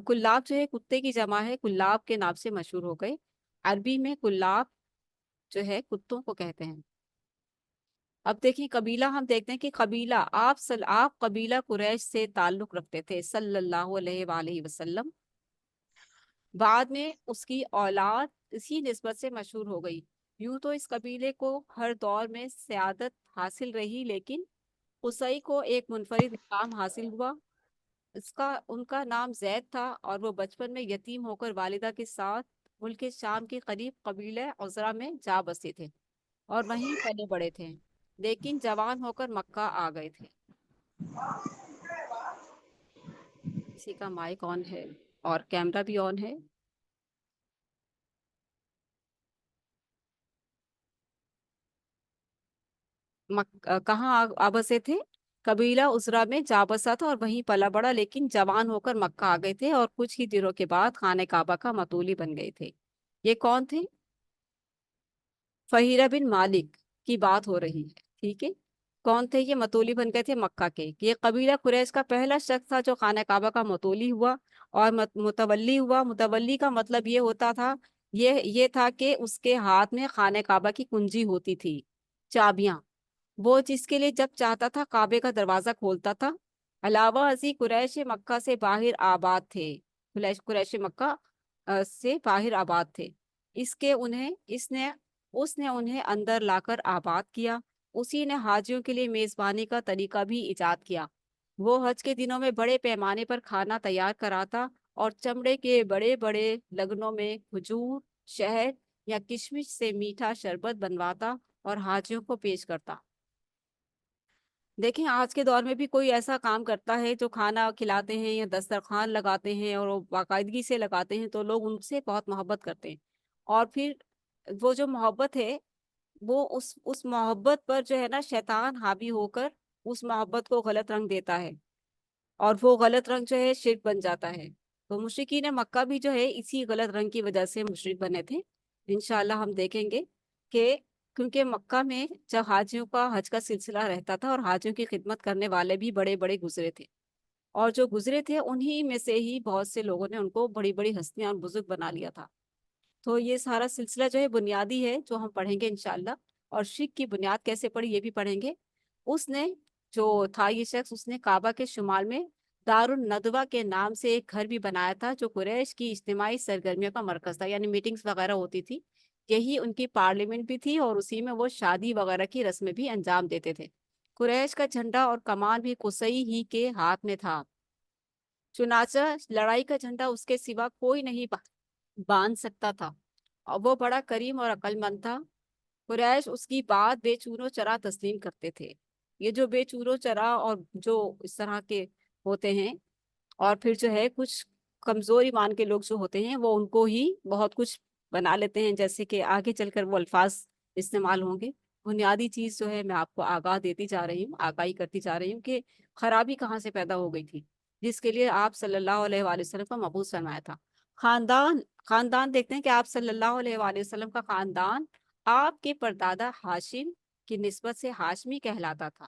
کلاب جو ہے کتے کی جمع ہے، کلاب کے نام سے مشہور ہو گئے۔ عربی میں کلاب جو ہے کتوں کو کہتے ہیں۔ اب دیکھیں قبیلہ، ہم دیکھتے ہیں کہ قبیلہ آپ قبیلہ قریش سے تعلق رکھتے تھے صلی اللہ علیہ وآلہ وسلم۔ بعد میں اس کی اولاد اسی نسبت سے مشہور ہو گئی۔ یوں تو اس قبیلے کو ہر دور میں سیادت حاصل رہی، لیکن قصی کو ایک منفرد مقام حاصل ہوا۔ ان کا نام زید تھا، اور وہ بچپن میں یتیم ہو کر والدہ کے ساتھ ملک شام کے قریب قبیلہ عذرا میں جا بسے تھے اور وہیں پلے بڑے تھے، لیکن جوان ہو کر مکہ آ گئے تھے۔ کسی کا مائک آن ہے اور کیمرہ بھی آن ہے۔ کہاں آ بسے تھے؟ قبیلہ عذرا میں جا بسا تھا اور وہیں پلا بڑا، لیکن جوان ہو کر مکہ آ گئے تھے اور کچھ ہی دنوں کے بعد خانہ کعبہ کا متولی بن گئے تھے۔ یہ کون تھے؟ فہیرہ بن مالک کی بات ہو رہی ہے، ٹھیک ہے؟ کون تھے یہ؟ متولی بن گئے تھے مکہ کے۔ یہ قبیلہ قریش کا پہلا شخص تھا جو خانہ کعبہ کا متولی ہوا اور متولی ہوا۔ متولی کا مطلب یہ ہوتا تھا، یہ تھا کہ اس کے ہاتھ میں خانہ کعبہ کی کنجی ہوتی تھی، چابیاں، وہ جس کے لیے جب چاہتا تھا کعبے کا دروازہ کھولتا تھا۔ علاوہ ازیں قریش مکہ سے باہر آباد تھے، قریش مکہ سے باہر آباد تھے، اس نے انہیں اندر لا کر آباد کیا۔ اسی نے حاجیوں کے لیے میزبانی کا طریقہ بھی ایجاد کیا۔ وہ حج کے دنوں میں بڑے پیمانے پر کھانا تیار کراتا اور چمڑے کے بڑے بڑے لگنوں میں کھجور، شہد یا کشمش سے میٹھا شربت بنواتا اور حاجیوں کو پیش کرتا۔ دیکھیں آج کے دور میں بھی کوئی ایسا کام کرتا ہے جو کھانا کھلاتے ہیں یا دسترخوان لگاتے ہیں اور وہ باقاعدگی سے لگاتے ہیں، تو لوگ ان سے بہت محبت کرتے ہیں، اور پھر وہ جو محبت ہے وہ اس محبت پر جو ہے نا شیطان حاوی ہو کر اس محبت کو غلط رنگ دیتا ہے، اور وہ غلط رنگ جو ہے شرک بن جاتا ہے۔ تو مشرکین مکہ بھی جو ہے اسی غلط رنگ کی وجہ سے مشرک بنے تھے۔ انشاءاللہ ہم دیکھیں گے کہ کیونکہ مکہ میں جب حاجیوں کا حج کا سلسلہ رہتا تھا اور حاجیوں کی خدمت کرنے والے بھی بڑے بڑے گزرے تھے، اور جو گزرے تھے انہی میں سے ہی بہت سے لوگوں نے ان کو بڑی بڑی ہستیاں اور بزرگ بنا لیا تھا۔ تو یہ سارا سلسلہ جو ہے بنیادی ہے جو ہم پڑھیں گے انشاءاللہ، اور شرک کی بنیاد کیسے پڑی یہ بھی پڑھیں گے۔ اس نے جو تھا یہ شخص، اس نے کعبہ کے شمال میں دار الندوہ کے نام سے ایک گھر بھی بنایا تھا جو قریش کی اجتماعی سرگرمیوں کا مرکز تھا، یعنی میٹنگز وغیرہ ہوتی تھی، یہی ان کی پارلیمنٹ بھی تھی، اور اسی میں وہ شادی وغیرہ کی رسمیں بھی انجام دیتے تھے۔ قریش کا جھنڈا اور کمان بھی قصی ہی کے ہاتھ میں تھا، چنانچہ لڑائی کا جھنڈا اس کے سوا کوئی نہیں باندھ سکتا تھا، اور وہ بڑا کریم اور عقل مند تھا۔ قریش اس کی بات بے چون و چرا تسلیم کرتے تھے۔ یہ جو بے چون و چرا اور جو اس طرح کے ہوتے ہیں، اور پھر جو ہے کچھ کمزور ایمان کے لوگ جو ہوتے ہیں وہ ان کو ہی بہت کچھ بنا لیتے ہیں، جیسے کہ آگے چل کر وہ الفاظ استعمال ہوں گے۔ بنیادی چیز جو ہے میں آپ کو آگاہ دیتی جا رہی ہوں، آگاہی کرتی جا رہی ہوں کہ خرابی کہاں سے پیدا ہو گئی تھی، جس کے لیے آپ صلی اللہ علیہ وآلہ وسلم کا مبعوث فرمایا تھا۔ خاندان دیکھتے ہیں کہ آپ صلی اللہ علیہ وآلہ وسلم کا خاندان آپ کے پردادا ہاشم کی نسبت سے ہاشمی کہلاتا تھا۔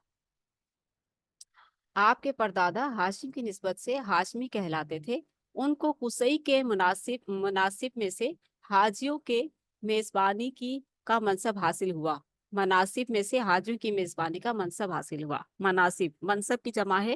آپ کے پردادا ہاشم کی نسبت سے ہاشمی کہلاتے تھے۔ ان کو قصی کے مناسب میں سے حاجیوں کے میزبانی کا منصب حاصل ہوا۔ مناسب میں سے حاجیوں کی میزبانی کا منصب حاصل ہوا۔ مناسب، منصب کی جمع ہے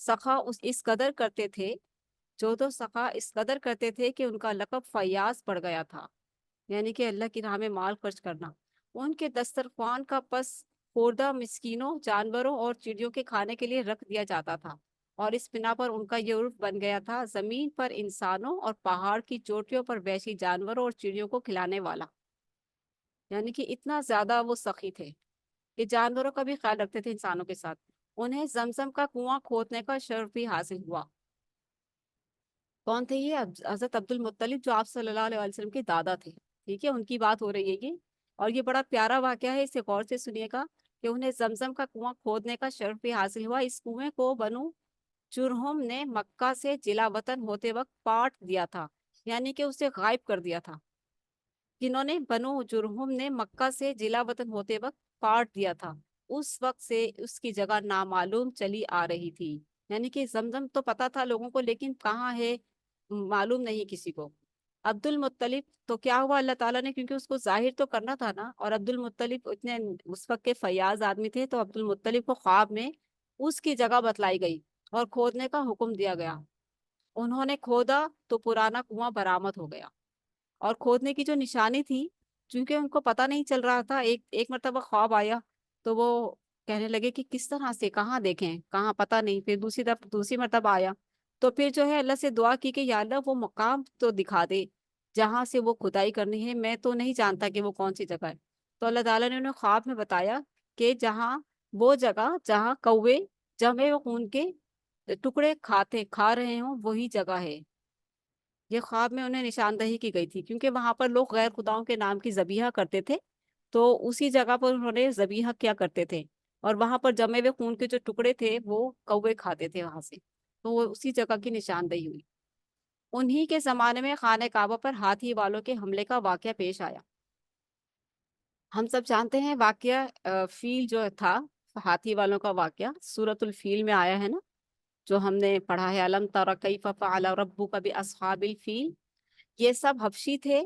سخا اس قدر کرتے تھے، جو تو سخا اس قدر کرتے تھے کہ ان کا لقب فیاض پڑ گیا تھا، یعنی کہ اللہ کی راہ میں مال خرچ کرنا۔ ان کے دسترخوان کا پس خوردہ مسکینوں، جانوروں اور چڑیوں کے کھانے کے لیے رکھ دیا جاتا تھا، اور اس بنا پر ان کا یہ عرف بن گیا تھا، زمین پر انسانوں اور پہاڑ کی چوٹیوں پر وحشی جانوروں اور چڑیوں کو کھلانے والا۔ یعنی کہ اتنا زیادہ وہ سخی تھے کہ جانوروں کا بھی خیال رکھتے تھے انسانوں کے ساتھ۔ انہیں زمزم کا کنواں کھودنے کا شرف بھی حاصل ہوا۔ کون تھے یہ؟ حضرت عبد المطلب، جو آپ صلی اللہ علیہ وسلم کے دادا تھے، ٹھیک ہے، ان کی بات ہو رہی ہے یہ۔ اور یہ بڑا پیارا واقعہ ہے، اسے غور سے سنیے گا کہ انہیں زمزم کا کنواں کھودنے کا شرف بھی حاصل ہوا۔ اس کنویں کو بنو جرہم نے مکہ سے جلا وطن ہوتے وقت پاٹ دیا تھا، یعنی کہ اسے غائب کر دیا تھا۔ جنہوں نے بنو جرہم نے مکہ سے جلا وطن ہوتے وقت پاٹ دیا تھا، اس وقت سے اس کی جگہ نامعلوم چلی آ رہی تھی۔ یعنی کہ زمزم تو پتا تھا لوگوں کو، لیکن کہاں ہے معلوم نہیں کسی کو۔ عبد المطلب تو کیا ہوا، اللہ تعالیٰ نے، کیونکہ اس کو ظاہر تو کرنا تھا نا، اور عبد المطلب اتنے اس وقت کے فیاض آدمی تھے، تو عبد المطلب کو خواب میں اس کی جگہ بتلائی گئی اور کھودنے کا حکم دیا گیا۔ انہوں نے کھودا تو پرانا کنواں برآمد ہو گیا، اور کھودنے کی جو نشانی تھی، چونکہ ان کو پتہ نہیں چل رہا تھا، ایک مرتبہ خواب آیا تو وہ کہنے لگے کہ کس طرح سے، کہاں دیکھیں، کہاں، پتہ نہیں۔ پھر دوسری مرتبہ آیا تو پھر جو ہے اللہ سے دعا کی کہ یا اللہ وہ مقام تو دکھا دے جہاں سے وہ کھدائی کرنی ہے، میں تو نہیں جانتا کہ وہ کون سی جگہ ہے۔ تو اللہ تعالیٰ نے انہیں خواب میں بتایا کہ وہ جگہ جہاں کوے جمے خون کے ٹکڑے کھا رہے ہوں، وہی جگہ ہے۔ یہ خواب میں انہیں نشاندہی کی گئی تھی، کیونکہ وہاں پر لوگ غیر خداؤں کے نام کی ذبیحہ کرتے تھے، تو اسی جگہ پر انہوں نے ذبیحہ کیا کرتے تھے، اور وہاں پر جمے ہوئے خون کے جو ٹکڑے تھے وہ کوے کھاتے تھے وہاں سے، تو وہ اسی جگہ کی نشاندہی ہوئی۔ انہی کے زمانے میں خانہ کعبہ پر ہاتھی والوں کے حملے کا واقعہ پیش آیا۔ ہم سب جانتے ہیں واقعہ فیل جو تھا، ہاتھی والوں کا واقعہ سورۃ الفیل میں آیا ہے نا، جو ہم نے پڑھا ہے، الم تر کیف فعل ربک باصحاب الفیل۔ یہ سب حبشی تھے۔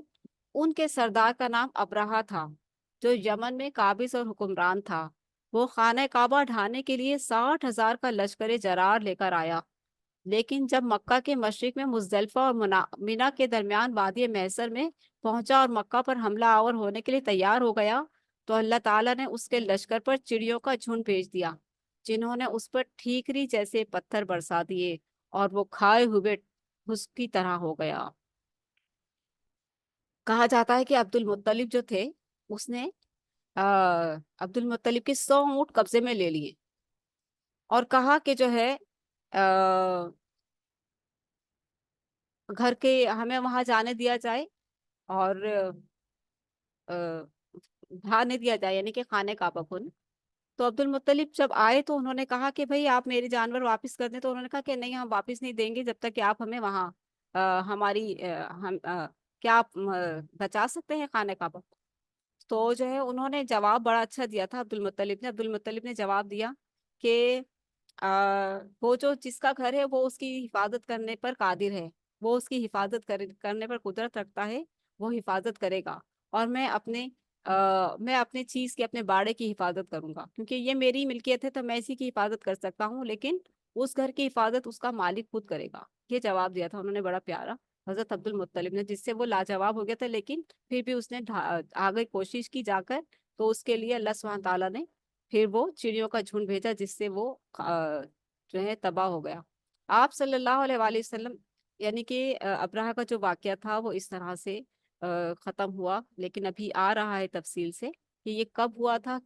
ان کے سردار کا نام ابرہہ تھا، جو یمن میں قابض اور حکمران تھا۔ وہ خانہ کعبہ ڈھانے کے لیے 60,000 کا لشکر جرار لے کر آیا، لیکن جب مکہ کے مشرق میں مزدلفہ اور مینا کے درمیان وادی محسر میں پہنچا اور مکہ پر حملہ آور ہونے کے لیے تیار ہو گیا، تو اللہ تعالیٰ نے اس کے لشکر پر چڑیوں کا جھنڈ بھیج دیا، جنہوں نے اس پر ٹھیکری جیسے پتھر برسا دیے، اور وہ کھائے ہوئے اس کی طرح ہو گیا۔ کہا جاتا ہے کہ عبد المطلب جو تھے، اس نے عبد المطلب کے 100 اونٹ قبضے میں لے لیے، اور کہا کہ جو ہے گھر کے ہمیں وہاں جانے دیا جائے، اور ڈھانے دیا جائے، یعنی کہ خانہ کعبہ کو نا۔ تو عبد المطلب جب آئے تو انہوں نے کہا کہ بھئی آپ میرے جانور واپس کر دیں، تو انہوں نے کہا کہ نہیں، ہم واپس نہیں دیں گے جب تک کہ آپ ہمیں وہاں ہماری کیا آپ بچا سکتے ہیں خانہ کعبہ۔ تو جو ہے انہوں نے جواب بڑا اچھا دیا تھا عبد المطلب نے جواب دیا کہ وہ جو جس کا گھر ہے وہ اس کی حفاظت کرنے پر قادر ہے، وہ اس کی حفاظت کرنے پر قدرت رکھتا ہے، وہ حفاظت کرے گا، اور میں اپنے چیز کی، اپنے باڑے کی حفاظت کروں گا، کیونکہ یہ میری ملکیت ہے تو میں اسی کی حفاظت کر سکتا ہوں، لیکن اس گھر کی حفاظت اس کا مالک خود کرے گا۔ یہ جواب دیا تھا انہوں نے بڑا پیارا، حضرت عبد المطلب نے، جس سے وہ لاجواب ہو گیا تھا، لیکن پھر بھی اس نے آگے کوشش کی جا کر، تو اس کے لیے اللہ سبحانہ تعالیٰ نے پھر وہ چڑیوں کا جھنڈ بھیجا، جس سے وہ جو ہے تباہ ہو گیا۔ آپ صلی اللہ علیہ وآلہ وسلم، یعنی کہ ابرہہ کا جو واقعہ تھا وہ اس طرح سے ختم ہوا، لیکن ابھی آ رہا ہے تفصیل سے کہ یہ کب ہوا تھا،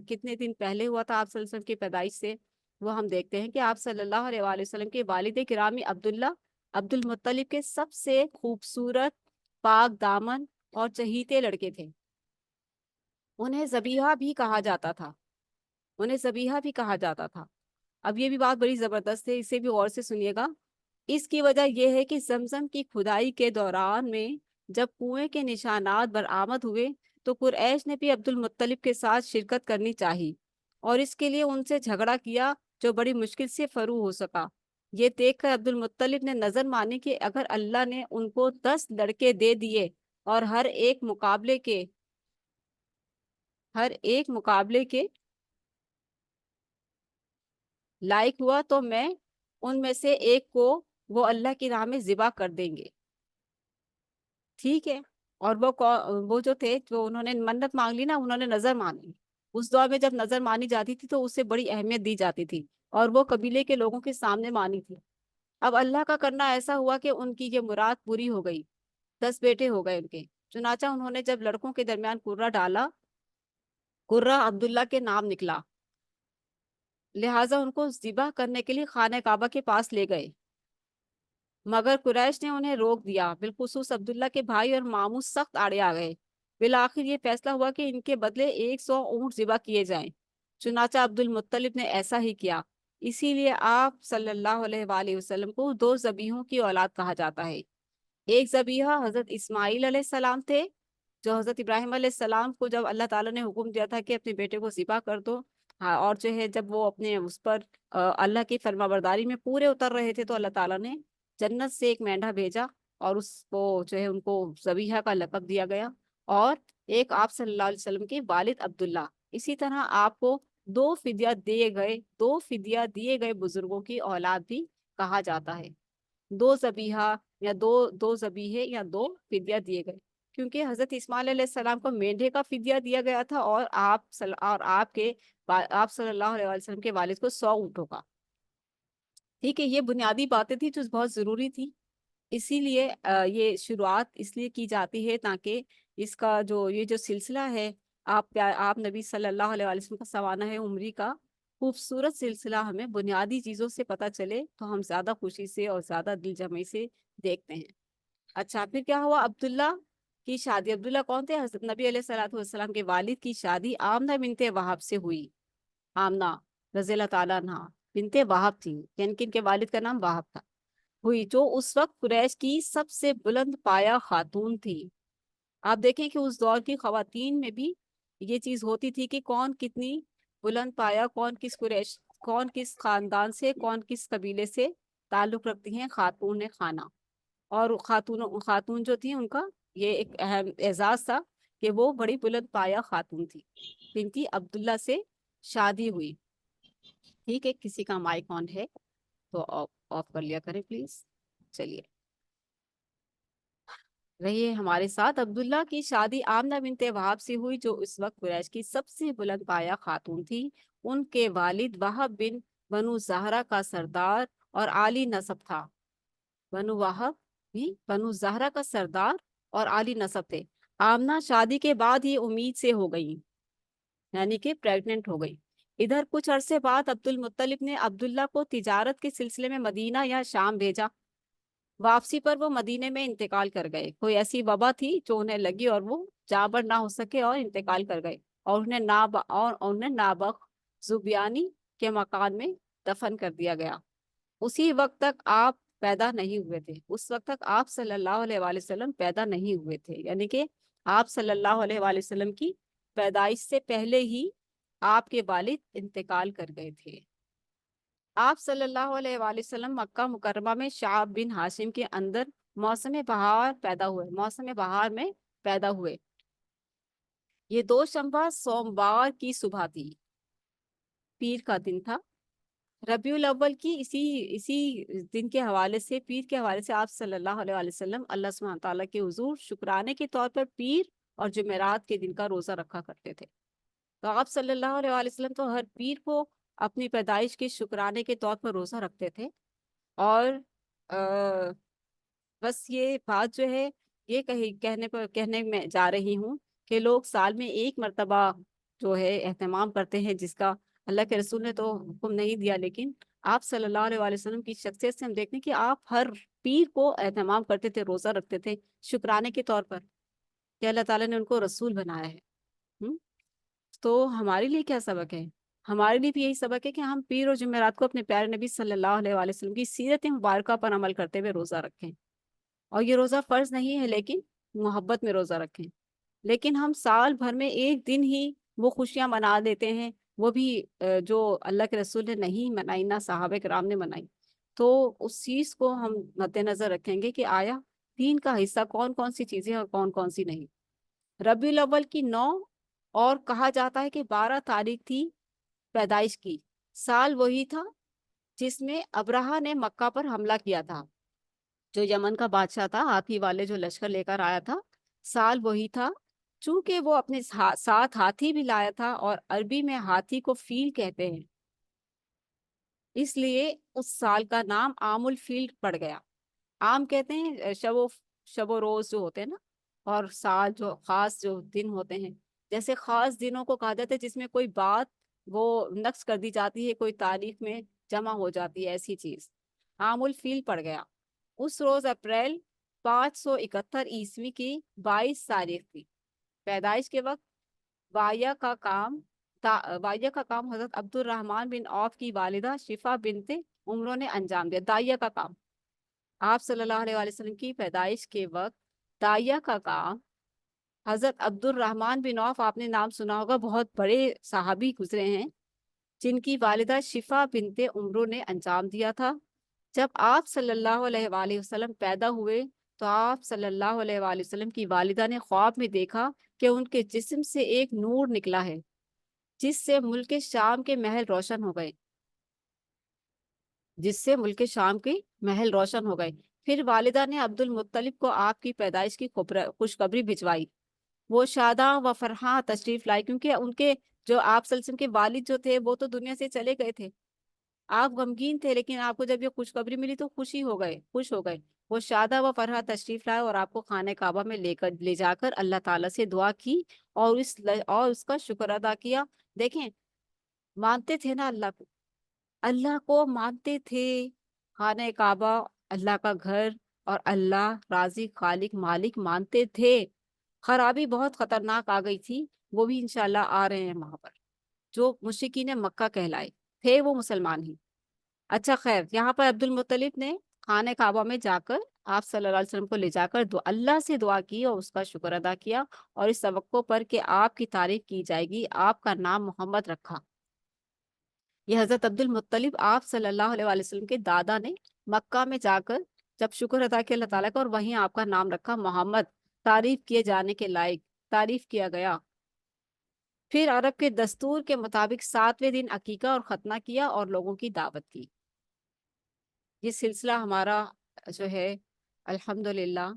کتنے دن پہلے ہوا تھا آپ صلی اللہ علیہ وسلم کی پیدائش سے۔ وہ ہم دیکھتے ہیں کہ آپ صلی اللہ علیہ وآلہ وسلم کے والد گرامی عبداللہ عبد المطلب کے سب سے خوبصورت، پاک دامن اور چہیتے لڑکے تھے۔ انہیں ذبیحہ بھی کہا جاتا تھا، انہیں ذبیحہ بھی کہا جاتا تھا۔ اب یہ بھی بات بڑی زبردست ہے، اسے بھی غور سے سنیے گا۔ اس کی وجہ یہ ہے کہ زمزم کی کھدائی کے دوران میں جب کنویں کے نشانات برآمد ہوئے، تو قریش نے بھی عبد المطلب کے ساتھ شرکت کرنی چاہی، اور اس کے لیے ان سے جھگڑا کیا، جو بڑی مشکل سے فرو ہو سکا۔ یہ دیکھ کر عبد المطلب نے نظر مانی کہ اگر اللہ نے ان کو 10 لڑکے دے دیے، اور ہر ایک مقابلے کے لائق ہوا، تو میں ان میں سے ایک کو وہ اللہ کی راہ میں ذبح کر دیں گے، ٹھیک ہے؟ اور وہ جو تھے، جو انہوں نے منت مانگ لی نا، انہوں نے نظر مانی. اس دور میں جب نظر مانی جاتی تھی تو اسے بڑی اہمیت دی جاتی تھی، اور وہ قبیلے کے لوگوں کے سامنے مانی تھی. اب اللہ کا کرنا ایسا ہوا کہ ان کی یہ مراد پوری ہو گئی. 10 بیٹے ہو گئے ان کے. چنانچہ انہوں نے جب لڑکوں کے درمیان قرہ ڈالا، قرہ عبداللہ کے نام نکلا، لہٰذا ان کو ذبح کرنے کے لیے خانہ کعبہ کے پاس لے گئے، مگر قریش نے انہیں روک دیا. بالخصوص عبداللہ کے بھائی اور ماموں سخت آڑے آ گئے. بالآخر یہ فیصلہ ہوا کہ ان کے بدلے 100 اونٹ ذبح کیے جائیں. چنانچہ عبد المطلب نے ایسا ہی کیا. اسی لیے آپ صلی اللہ علیہ وآلہ وسلم کو 2 ذبیحوں کی اولاد کہا جاتا ہے. ایک ذبیحہ حضرت اسماعیل علیہ السلام تھے، جو حضرت ابراہیم علیہ السلام کو جب اللہ تعالیٰ نے حکم دیا تھا کہ اپنے بیٹے کو ذبح کر دو، ہاں، اور جو ہے جب وہ اپنے اس پر اللہ کی فرما برداری میں پورے اتر رہے تھے، تو اللہ تعالیٰ نے جنت سے ایک مینڈھا بھیجا، اور اس کو جو ہے ان کو ذبیحہ کا لقب دیا گیا. اور ایک آپ صلی اللہ علیہ وسلم کے والد عبداللہ. اسی طرح آپ کو 2 فدیہ دیے گئے بزرگوں کی اولاد بھی کہا جاتا ہے. 2 ذبیحہ یا دو ذبیحے یا 2 فدیہ دیے گئے، کیونکہ حضرت اسماعیل علیہ السلام کو مینڈھے کا فدیہ دیا گیا تھا، اور آپ صلی اللہ علیہ وسلم کے والد کو 100 اونٹوں کا. ٹھیک ہے، یہ بنیادی باتیں تھی جو بہت ضروری تھی. اسی لیے یہ شروعات اس لیے کی جاتی ہے تاکہ اس کا یہ جو سلسلہ ہے، آپ نبی صلی اللہ علیہ وسلم کا سوانح عمری کا خوبصورت سلسلہ ہمیں بنیادی چیزوں سے پتہ چلے، تو ہم زیادہ خوشی سے اور زیادہ دل جمعی سے دیکھتے ہیں. اچھا، پھر کیا ہوا؟ عبداللہ کی شادی. عبداللہ کون تھے؟ حضرت نبی علیہ الصلوۃ والسلام کے والد کی شادی آمنہ بنت وہب سے ہوئی. آمنہ رضی اللہ تعالیٰ عنہا بنت وہب تھی، یعنی کہ ان کے والد کا نام وہب تھا، ہوئی، جو اس وقت قریش کی سب سے بلند پایہ خاتون تھی. آپ دیکھیں کہ اس دور کی خواتین میں بھی یہ چیز ہوتی تھی کہ کون کتنی بلند پایہ، کون کس خاندان سے، کون کس قبیلے سے تعلق رکھتی ہیں خاتون خانہ. اور خاتون جو تھی، ان کا یہ ایک اہم اعزاز تھا کہ وہ بڑی بلند پایہ خاتون تھی، جن کی عبداللہ سے شادی ہوئی. ٹھیک ہے، کسی کا مائک آن ہے تو آف کر لیا کریں پلیز. چلیے، رہیے ہمارے ساتھ. عبداللہ کی شادی آمنہ بنت وہب سے ہوئی، جو اس وقت قریش کی سب سے بلند پایہ خاتون تھی. ان کے والد وہب بن بنو زہرہ کا سردار اور عالی نسب تھا. بنو وہب بھی بنو زہرہ کا سردار اور عالی نسب تھے. آمنہ شادی کے بعد ہی امید سے ہو گئی، یعنی کہ پریگننٹ ہو گئی. ادھر کچھ عرصے بعد عبد المطلب نے عبداللہ کو تجارت کے سلسلے میں مدینہ یا شام بھیجا. واپسی پر وہ مدینے میں انتقال کر گئے. کوئی ایسی وبا تھی جو انہیں لگی، اور وہ جاں بر نہ ہو سکے اور انتقال کر گئے، اور انہیں نابخ زبیانی کے مکان میں دفن کر دیا گیا. اسی وقت تک آپ پیدا نہیں ہوئے تھے. اس وقت تک آپ صلی اللہ علیہ وآلہ وسلم پیدا نہیں ہوئے تھے، یعنی کہ آپ صلی اللہ علیہ وآلہ وسلم کی پیدائش سے پہلے ہی آپ کے والد انتقال کر گئے تھے. آپ صلی اللہ علیہ وآلہ وسلم مکہ مکرمہ میں شعب بن ہاشم کے اندر موسم بہار میں پیدا ہوئے. یہ 2 سوموار کی صبح تھی، پیر کا دن تھا. ربیع الاول کی اسی دن کے حوالے سے، پیر کے حوالے سے، آپ صلی اللہ علیہ وآلہ وسلم اللہ سبحانہ تعالیٰ کے حضور شکرانے کے طور پر پیر اور جمعرات کے دن کا روزہ رکھا کرتے تھے. تو آپ صلی اللہ علیہ وآلہ وسلم تو ہر پیر کو اپنی پیدائش کے شکرانے کے طور پر روزہ رکھتے تھے. اور بس یہ بات جو ہے، یہ کہنے میں جا رہی ہوں کہ لوگ سال میں ایک مرتبہ جو ہے اہتمام کرتے ہیں، جس کا اللہ کے رسول نے تو حکم نہیں دیا، لیکن آپ صلی اللہ علیہ وآلہ وسلم کی شخصیت سے ہم دیکھتے ہیں کہ آپ ہر پیر کو اہتمام کرتے تھے، روزہ رکھتے تھے شکرانے کے طور پر کہ اللہ تعالیٰ نے ان کو رسول بنایا ہے. تو ہمارے لیے کیا سبق ہے؟ ہمارے لیے بھی یہی سبق ہے کہ ہم پیر اور جمعرات کو اپنے پیارے نبی صلی اللہ علیہ وآلہ وسلم کی سیرت مبارکہ پر عمل کرتے ہوئے روزہ رکھیں. اور یہ روزہ فرض نہیں ہے، لیکن محبت میں روزہ رکھیں. لیکن ہم سال بھر میں ایک دن ہی وہ خوشیاں منا دیتے ہیں، وہ بھی جو اللہ کے رسول نے نہیں منائی، نہ صحابہ کرام نے منائی. تو اس چیز کو ہم مد نظر رکھیں گے کہ آیا دین کا حصہ کون کون سی چیزیں اور کون کون سی نہیں. ربیع الاول کی 9 اور کہا جاتا ہے کہ 12 تاریخ تھی پیدائش کی. سال وہی تھا جس میں ابرہہ نے مکہ پر حملہ کیا تھا، جو یمن کا بادشاہ تھا، ہاتھی والے جو لشکر لے کر آیا تھا، سال وہی تھا۔ چونکہ وہ اپنے ساتھ ہاتھی بھی لایا تھا، اور عربی میں ہاتھی کو فیل کہتے ہیں، اس لیے اس سال کا نام عام الفیل پڑ گیا۔ عام کہتے ہیں شب و روز جو ہوتے ہیں نا، اور سال جو خاص جو دن ہوتے ہیں، جیسے خاص دنوں کو کہا جاتا ہے جس میں کوئی بات وہ نقص کر دی جاتی ہے، کوئی تاریخ میں جمع ہو جاتی ہے، ایسی چیز عام الفیل پڑ گیا۔ اس روز اپریل 571 کی 22 تاریخ تھی۔ پیدائش کے وقت وایا کا کام وایا کا کام حضرت عبد الرحمن بن عوف کی والدہ شفا بنت عمرو نے انجام دیا۔ دائیا کا کام، آپ صلی اللہ علیہ وآلہ وسلم کی پیدائش کے وقت دائیا کا کام حضرت عبد الرحمن بن عوف، آپ نے نام سنا ہوگا، بہت بڑے صحابی گزرے ہیں، جن کی والدہ شفا بنت عمرو نے انجام دیا تھا۔ جب آپ صلی اللہ علیہ وآلہ وسلم پیدا ہوئے تو آپ صلی اللہ علیہ وآلہ وسلم کی والدہ نے خواب میں دیکھا کہ ان کے جسم سے ایک نور نکلا ہے، جس سے ملک شام کے محل روشن ہو گئے، پھر والدہ نے عبد المطلب کو آپ کی پیدائش کی خوشخبری بھجوائی۔ وہ شاداں و فرحاں تشریف لائے، کیونکہ ان کے جو آپ صلی اللہ علیہ وسلم کے والد جو تھے وہ تو دنیا سے چلے گئے تھے، آپ غمگین تھے، لیکن آپ کو جب یہ خوشخبری ملی تو خوش ہو گئے۔ وہ شادہ و فرحہ تشریف لائے اور آپ کو خانہ کعبہ میں لے جا کر اللہ تعالیٰ سے دعا کی اور اس کا شکر ادا کیا۔ دیکھیں، مانتے تھے نا اللہ کو مانتے تھے، خانہ کعبہ اللہ کا گھر اور اللہ رازق خالق مالک مانتے تھے۔ خرابی بہت خطرناک آ گئی تھی، وہ بھی انشاءاللہ آ رہے ہیں وہاں پر، جو مشرکین مکہ کہلائے تھے وہ مسلمان ہی۔ اچھا خیر، یہاں پر عبد المطلب نے خانہ کعبہ میں جا کر آپ صلی اللہ علیہ وسلم کو لے جا کر اللہ سے دعا کی اور اس کا شکر ادا کیا، اور اس توقع پر کہ آپ کی تعریف کی جائے گی آپ کا نام محمد رکھا۔ یہ حضرت عبد المطلب آپ صلی اللہ علیہ وآلہ وسلم کے دادا نے مکہ میں جا کر جب شکر ادا کیا اللہ تعالیٰ کا، اور وہیں آپ کا نام رکھا محمد، تعریف کیے جانے کے لائق، تعریف کیا گیا۔ پھر عرب کے دستور کے مطابق 7ویں دن عقیقہ اور ختنہ کیا اور لوگوں کی دعوت کی۔ یہ سلسلہ ہمارا جو ہے الحمدللہ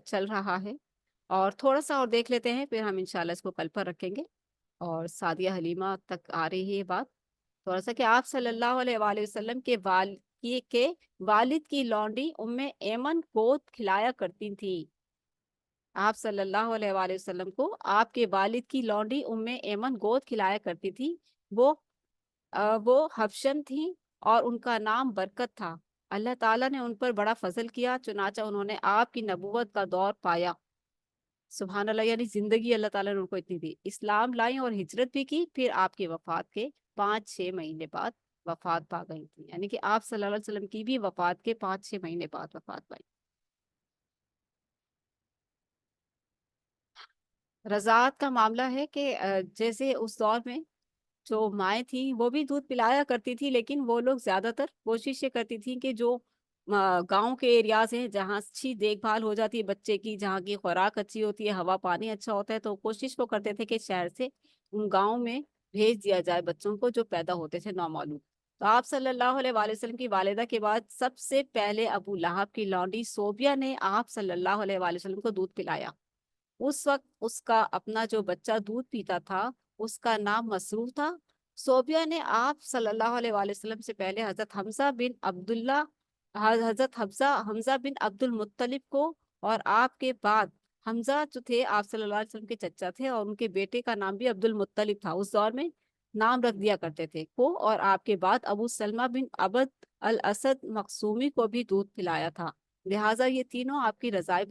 چل رہا ہے، اور تھوڑا سا اور دیکھ لیتے ہیں، پھر ہم انشاءاللہ اس کو کل پر رکھیں گے۔ اور سعدیہ حلیمہ تک آ رہی ہے یہ بات تھوڑا سا، کہ آپ صلی اللہ علیہ وآلہ وسلم کے والد کی لونڈی ایمن گود کھلایا کرتی تھی۔ آپ صلی اللہ علیہ وآلہ وسلم کو آپ کے والد کی لونڈی ایمن گود کھلایا کرتی تھی۔ وہ حبشن تھیں اور ان کا نام برکت تھا۔ اللہ تعالیٰ نے ان پر بڑا فضل کیا، چنانچہ انہوں نے آپ کی نبوت کا دور پایا۔ سبحان اللہ، یعنی زندگی اللہ تعالیٰ نے ان کو اتنی دی، اسلام لائیں اور ہجرت بھی کی، پھر آپ کی وفات کے 5-6 مہینے بعد وفات پا گئی تھی، یعنی کہ آپ صلی اللہ علیہ وسلم کی بھی وفات کے 5-6 مہینے بعد وفات پائی۔ رضاعت کا معاملہ ہے کہ جیسے اس دور میں جو مائیں تھیں وہ بھی دودھ پلایا کرتی تھی، لیکن وہ لوگ زیادہ تر کوشش یہ کرتی تھیں کہ جو گاؤں کے ایریاز ہیں جہاں اچھی دیکھ بھال ہو جاتی ہے بچے کی، جہاں کی خوراک اچھی ہوتی ہے، ہوا پانی اچھا ہوتا ہے، تو کوشش وہ کرتے تھے کہ شہر سے ان گاؤں میں بھیج دیا جائے بچوں کو جو پیدا ہوتے تھے نومولود۔ تو آپ صلی اللہ علیہ وآلہ وسلم کی والدہ کے بعد سب سے پہلے ابو لہب کی لونڈی صوبیہ نے آپ صلی اللہ علیہ وآلہ وسلم کو دودھ پلایا۔ اس وقت اس کا اپنا جو بچہ دودھ پیتا تھا اس کا نام مسروح تھا۔ صوبیہ نے آپ صلی اللہ علیہ وآلہ وسلم سے پہلے حضرت حمزہ بن عبد المطلب کو، اور آپ کے بعد حمزہ جو تھے آپ صلی اللہ علیہ وسلم کے چچا تھے، اور ان کے بیٹے کا نام بھی عبد المطلب تھا، اس دور میں نام رکھ دیا کرتے تھے کو، اور آپ کے بعد ابو سلمہ بن عبد الاسد مخزومی کو بھی دودھ پلایا تھا۔ لہٰذا یہ تینوں آپ کے رضاعی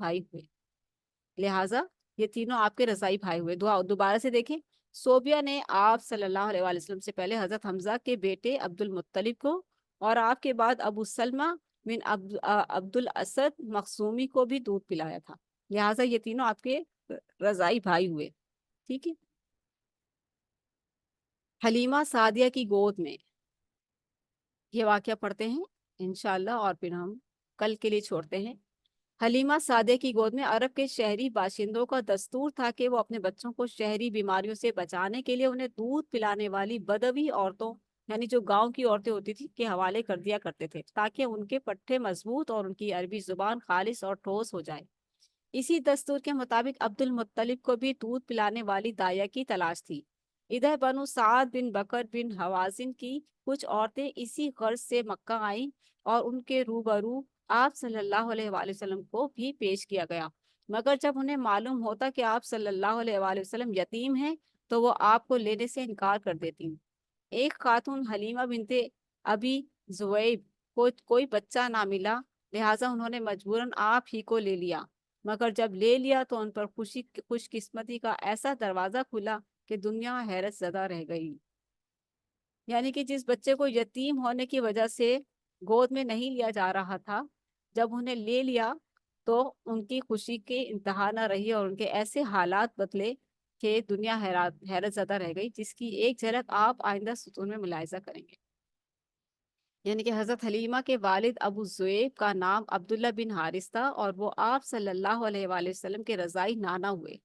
بھائی ہوئے۔ دوبارہ سے دیکھیں، صوبیہ نے آپ صلی اللہ علیہ وآلہ وسلم سے پہلے حضرت حمزہ کے بیٹے عبد المطلب کو، اور آپ کے بعد ابو سلمہ بن عبد الاسد مخزومی کو بھی دودھ پلایا تھا، لہٰذا یہ تینوں آپ کے رضاعی بھائی ہوئے۔ ٹھیک ہے، حلیمہ سعدیہ کی گود میں یہ واقعہ پڑھتے ہیں انشاءاللہ، اور پھر ہم کل کے لیے چھوڑتے ہیں۔ حلیمہ سعدیہ کی گود میں عرب کے شہری باشندوں کا دستور تھا کہ وہ اپنے بچوں کو شہری بیماریوں سے بچانے کے لیے انہیں دودھ پلانے والی بدوی عورتوں یعنی جو گاؤں کی عورتیں ہوتی تھی کے حوالے کر دیا کرتے تھے تاکہ ان کے پٹھے مضبوط اور ان کی عربی زبان خالص اور ٹھوس ہو جائے۔ اسی دستور کے مطابق عبد المطلب کو بھی دودھ پلانے والی دائیا کی تلاش تھی۔ ادھر بنو سعد بن بکر بن حوازن کی کچھ عورتیں اسی غرض سے مکہ آئیں اور ان کے روبرو آپ صلی اللہ علیہ وآلہ وسلم کو بھی پیش کیا گیا، مگر جب انہیں معلوم ہوتا کہ آپ صلی اللہ علیہ وآلہ وسلم یتیم ہیں تو وہ آپ کو لینے سے انکار کر دیتی۔ ایک خاتون حلیمہ بنت ابی زویب کو کوئی بچہ نہ ملا، لہٰذا انہوں نے مجبوراً آپ ہی کو لے لیا، مگر جب لے لیا تو ان پر خوش قسمتی کا ایسا دروازہ کھلا کہ دنیا حیرت زدہ رہ گئی۔ یعنی کہ جس بچے کو یتیم ہونے کی وجہ سے گود میں نہیں لیا جا رہا تھا، جب انہیں لے لیا تو ان کی خوشی کی انتہا نہ رہی اور ان کے ایسے حالات بدلے کہ دنیا حیرت زدہ رہ گئی، جس کی ایک جھلک آپ آئندہ ستون میں ملاحظہ کریں گے۔ یعنی کہ حضرت حلیمہ کے والد ابو زویب کا نام عبداللہ بن حارث تھا اور وہ آپ صلی اللہ علیہ وآلہ وسلم کے رضائی نانا ہوئے۔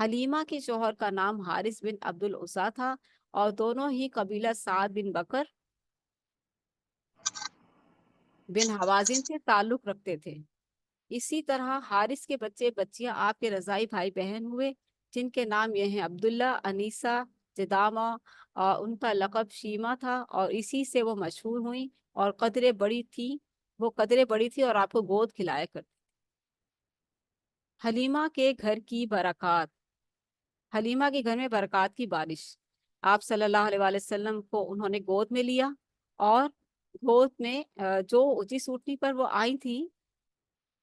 حلیمہ کے شوہر کا نام حارث بن عبد العزا تھا اور دونوں ہی قبیلہ سعد بن بکر بن حوازن سے تعلق رکھتے تھے۔ اسی طرح حارث کے بچے بچیاں آپ کے رضائی بھائی بہن ہوئے، جن کے نام یہ ہیں عبداللہ، انیسہ، جدامہ، اور ان کا لقب شیمہ تھا اور اسی سے وہ مشہور ہوئیں اور قدرے بڑی تھی اور آپ کو گود کھلایا کرتی۔ حلیمہ کے گھر کی برکات۔ حلیمہ کے گھر میں برکات کی بارش۔ آپ صلی اللہ علیہ وآلہ وسلم کو انہوں نے گود میں لیا اور گود میں جس اونٹنی پر وہ آئی تھی،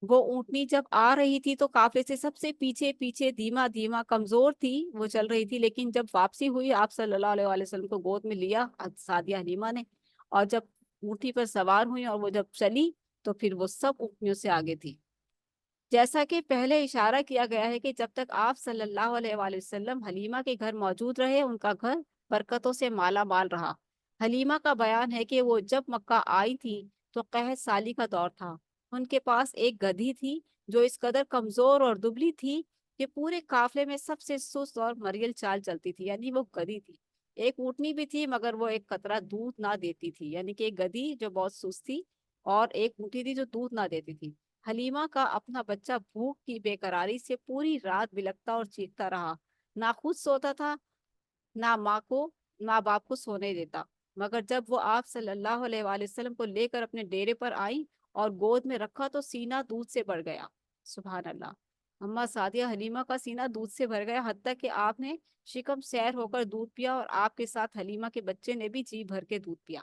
وہ اونٹنی جب آ رہی تھی تو قافلے سے سب سے پیچھے پیچھے دھیما دھیما کمزور تھی، وہ چل رہی تھی، لیکن جب واپسی ہوئی آپ صلی اللہ علیہ وآلہ وسلم کو گود میں لیا سعدیہ حلیمہ نے، اور جب اونٹنی پر سوار ہوئی اور وہ جب چلی تو پھر وہ سب اونٹنیوں سے آگے تھی۔ جیسا کہ پہلے اشارہ کیا گیا ہے کہ جب تک آپ صلی اللہ علیہ وآلہ وسلم حلیمہ کے گھر موجود رہے، ان کا گھر برکتوں سے مالا مال رہا۔ حلیمہ کا بیان ہے کہ وہ جب مکہ آئی تھی تو قحط سالی کا دور تھا۔ ان کے پاس ایک گدھی تھی جو اس قدر کمزور اور دبلی تھی کہ پورے قافلے میں سب سے سست اور مریل چال چلتی تھی، یعنی وہ گدھی تھی۔ ایک اونٹنی بھی تھی مگر وہ ایک قطرہ دودھ نہ دیتی تھی، یعنی کہ ایک گدھی جو بہت سست تھی اور ایک اونٹنی تھی جو دودھ نہ دیتی تھی۔ حلیمہ کا اپنا بچہ بھوک کی بے قراری سے پوری رات بلکتا اور چیختا رہا، نہ خود سوتا تھا، نہ نہ باپ کو سونے دیتا، مگر جب وہ آپ صلی اللہ علیہ وآلہ وسلم کو لے کر اپنے ڈیرے پر آئی اور گود میں رکھا تو سینہ دودھ سے بھر گیا۔ سبحان اللہ! اماں سعدیہ حلیمہ کا سینہ دودھ سے بھر گیا، حتیٰ کہ آپ نے شکم سیر ہو کر دودھ پیا اور آپ کے ساتھ حلیمہ کے بچے نے بھی جی بھر کے دودھ پیا۔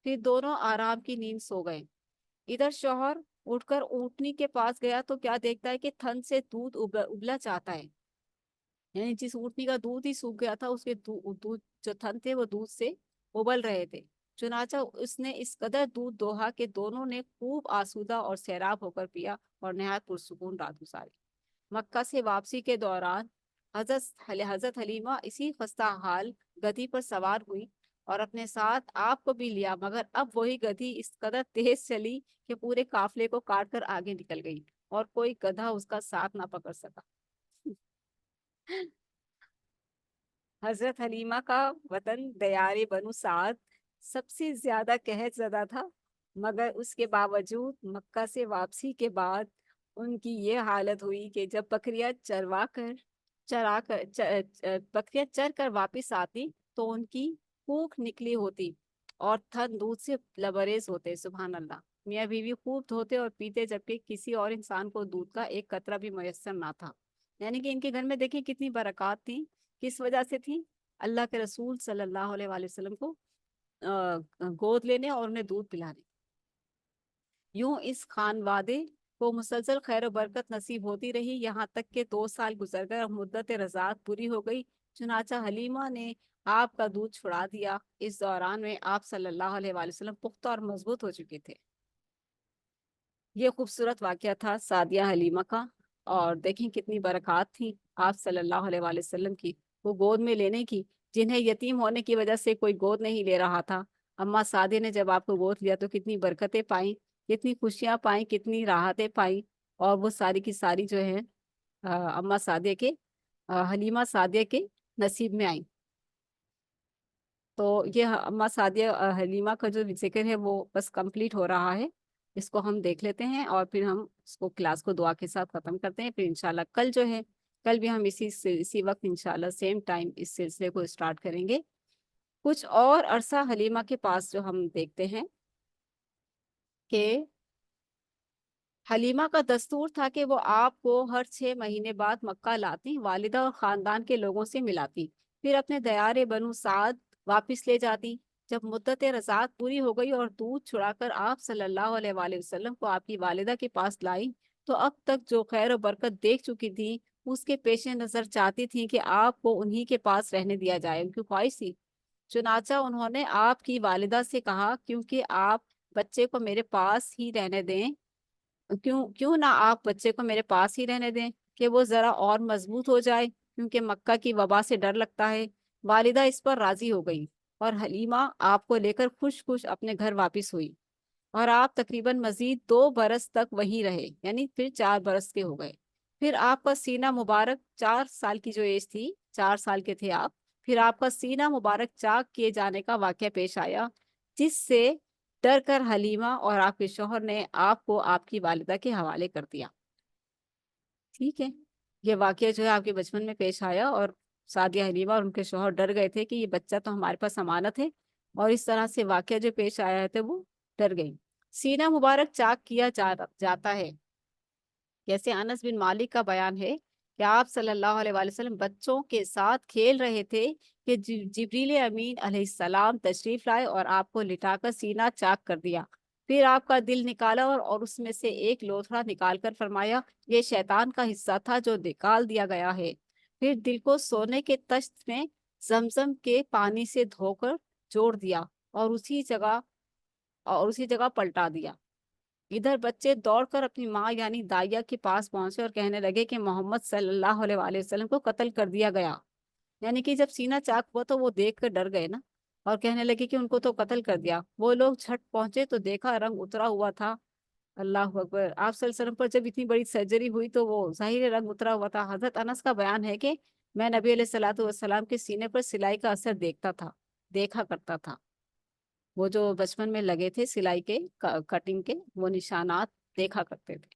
پھر دونوں آرام کی نیند سو گئے۔ ادھر شوہر اٹھ کر اونٹنی کے پاس گیا تو کیا دیکھتا ہے کہ تھن سے دودھ ابلا چاہتا ہے، یعنی جس اونٹنی کا دودھ ہی سوکھ گیا تھا اس کے دودھ جو تھن تھے وہ دودھ سے ابل رہے تھے۔ چنانچہ اس نے اس قدر دودھ دوہا کہ دونوں نے خوب آسودہ اور سیراب ہو کر پیا اور نہایت پرسکون رات گزاری۔ مکہ سے واپسی کے دوران حضرت حلیمہ اسی خستہ حال گدھی پر سوار ہوئی اور اپنے ساتھ آپ کو بھی لیا، مگر اب وہی گدھی اس قدر تیز چلی کہ پورے قافلے کو کاٹ کر آگے نکل گئی اور کوئی گدھا اس کا ساتھ نہ پکڑ سکا۔ حضرت حلیمہ کا وطن دیار بنو سعد سب سے زیادہ قحط زدہ تھا، مگر اس کے باوجود مکہ سے واپسی کے بعد ان کی یہ حالت ہوئی کہ جب بکریاں بکریاں چر کر واپس آتی تو ان کی کوکھ نکلی ہوتی اور تھن دودھ سے لبریز ہوتے۔ سبحان اللہ! میاں بیوی خوب دھوتے اور پیتے، جبکہ کسی اور انسان کو دودھ کا ایک قطرہ بھی میسر نہ تھا۔ یعنی کہ ان کے گھر میں دیکھیں کتنی برکات تھی، کس وجہ سے تھی؟ اللہ کے رسول صلی اللہ علیہ وآلہ وسلم کو گود لینے اور انہیں دودھ پلانے۔ یوں اس خانوادے کو مسلسل خیر و برکت نصیب ہوتی رہی، یہاں تک کہ 2 سال گزر گئے اور مدت رضاعت پوری ہو گئی۔ چنانچہ حلیمہ نے آپ کا دودھ چھڑا دیا۔ اس دوران میں آپ صلی اللہ علیہ وآلہ وسلم پختہ اور مضبوط ہو چکے تھے۔ یہ خوبصورت واقعہ تھا سعدیہ حلیمہ کا، اور دیکھیں کتنی برکات تھی آپ صلی اللہ علیہ وآلہ وسلم کی وہ گود میں لینے کی، جنہیں یتیم ہونے کی وجہ سے کوئی گود نہیں لے رہا تھا۔ اماں سعدیہ نے جب آپ کو گود لیا تو کتنی برکتیں پائیں، کتنی خوشیاں پائیں، کتنی راحتیں پائیں، اور وہ ساری کی ساری جو ہے اماں سعدیہ کے حلیمہ سعدیہ کے نصیب میں آئیں۔ تو یہ اما سعدیہ حلیمہ کا جو ذکر ہے وہ بس کنپلیٹ ہو رہا ہے، اس کو ہم دیکھ لیتے ہیں اور پھر ہم اس کو کلاس کو دعا کے ساتھ ختم کرتے ہیں. پھر انشاءاللہ کل جو ہے، کل بھی ہم اسی وقت انشاءاللہ سیم ٹائم اس سلسلے کو اسٹارٹ کریں گے. کچھ اور عرصہ حلیمہ کے پاس جو ہم دیکھتے ہیں کہ حلیمہ کا دستور تھا کہ وہ آپ کو ہر 6 مہینے بعد مکہ لاتی، والدہ اور خاندان کے لوگوں سے ملاتی، پھر اپنے دیار بنو سعد واپس لے جاتی. جب مدت رضاعت پوری ہو گئی اور دودھ چھڑا کر آپ صلی اللہ علیہ وآلہ وسلم کو آپ کی والدہ کے پاس لائی، تو اب تک جو خیر و برکت دیکھ چکی تھی اس کے پیش نظر چاہتی تھی کہ آپ کو انہی کے پاس رہنے دیا جائے، ان کی خواہش تھی. چنانچہ انہوں نے آپ کی والدہ سے کہا کیونکہ آپ بچے کو میرے پاس ہی رہنے دیں، کیوں نہ آپ بچے کو میرے پاس ہی رہنے دیں کہ وہ ذرا اور مضبوط ہو جائے، کیونکہ مکہ کی وبا سے ڈر لگتا ہے. والدہ اس پر راضی ہو گئی اور حلیمہ آپ کو لے کر خوش خوش اپنے گھر واپس ہوئی، اور آپ تقریباً مزید 2 برس تک وہیں رہے، یعنی پھر 4 برس کے ہو گئے. پھر آپ کا سینہ مبارک 4 سال کی جو ایج تھی، 4 سال کے تھے آپ، پھر آپ کا سینہ مبارک چاک کیے جانے کا واقعہ پیش آیا، جس سے ڈر کر حلیمہ اور آپ کے شوہر نے آپ کو آپ کی والدہ کے حوالے کر دیا. ٹھیک ہے، یہ واقعہ جو ہے آپ کے بچپن میں پیش آیا، اور سعدیہ حلیمہ اور ان کے شوہر ڈر گئے تھے کہ یہ بچہ تو ہمارے پاس امانت ہے، اور اس طرح سے واقعہ جو پیش آیا تھے وہ ڈر گئی. سینہ مبارک چاک کیا جاتا ہے. جیسے انس بن مالک کا بیان ہے کہ آپ صلی اللہ علیہ وآلہ وسلم بچوں کے ساتھ کھیل رہے تھے کہ جبریل امین علیہ السلام تشریف لائے اور آپ کو لٹا کر سینہ چاک کر دیا. پھر آپ کا دل نکالا اور اس میں سے ایک لوتھڑا نکال کر فرمایا یہ شیطان کا حصہ تھا جو نکال دیا گیا ہے. پھر دل کو سونے کے تشت میں زمزم کے پانی سے دھو کر جوڑ دیا اور اسی جگہ پلٹا دیا. ادھر بچے دوڑ کر اپنی ماں یعنی دائیا کے پاس پہنچے اور کہنے لگے کہ محمد صلی اللہ علیہ وآلہ وسلم کو قتل کر دیا گیا. یعنی کہ جب سینہ چاک ہوا تو وہ دیکھ کر ڈر گئے نا، اور کہنے لگے کہ ان کو تو قتل کر دیا. وہ لوگ جھٹ پہنچے تو دیکھا رنگ اترا ہوا تھا. اللہ اکبر. آپ صلی اللہ علیہ وسلم پر جب اتنی بڑی سرجری ہوئی تو وہ ظاہر رنگ اترا ہوا تھا. حضرت انس کا بیان ہے کہ میں نبی علیہ الصلوۃ والسلام کے سینے پر سلائی کا اثر دیکھا کرتا تھا. وہ جو بچپن میں لگے تھے سلائی کے کٹنگ کے وہ نشانات دیکھا کرتے تھے.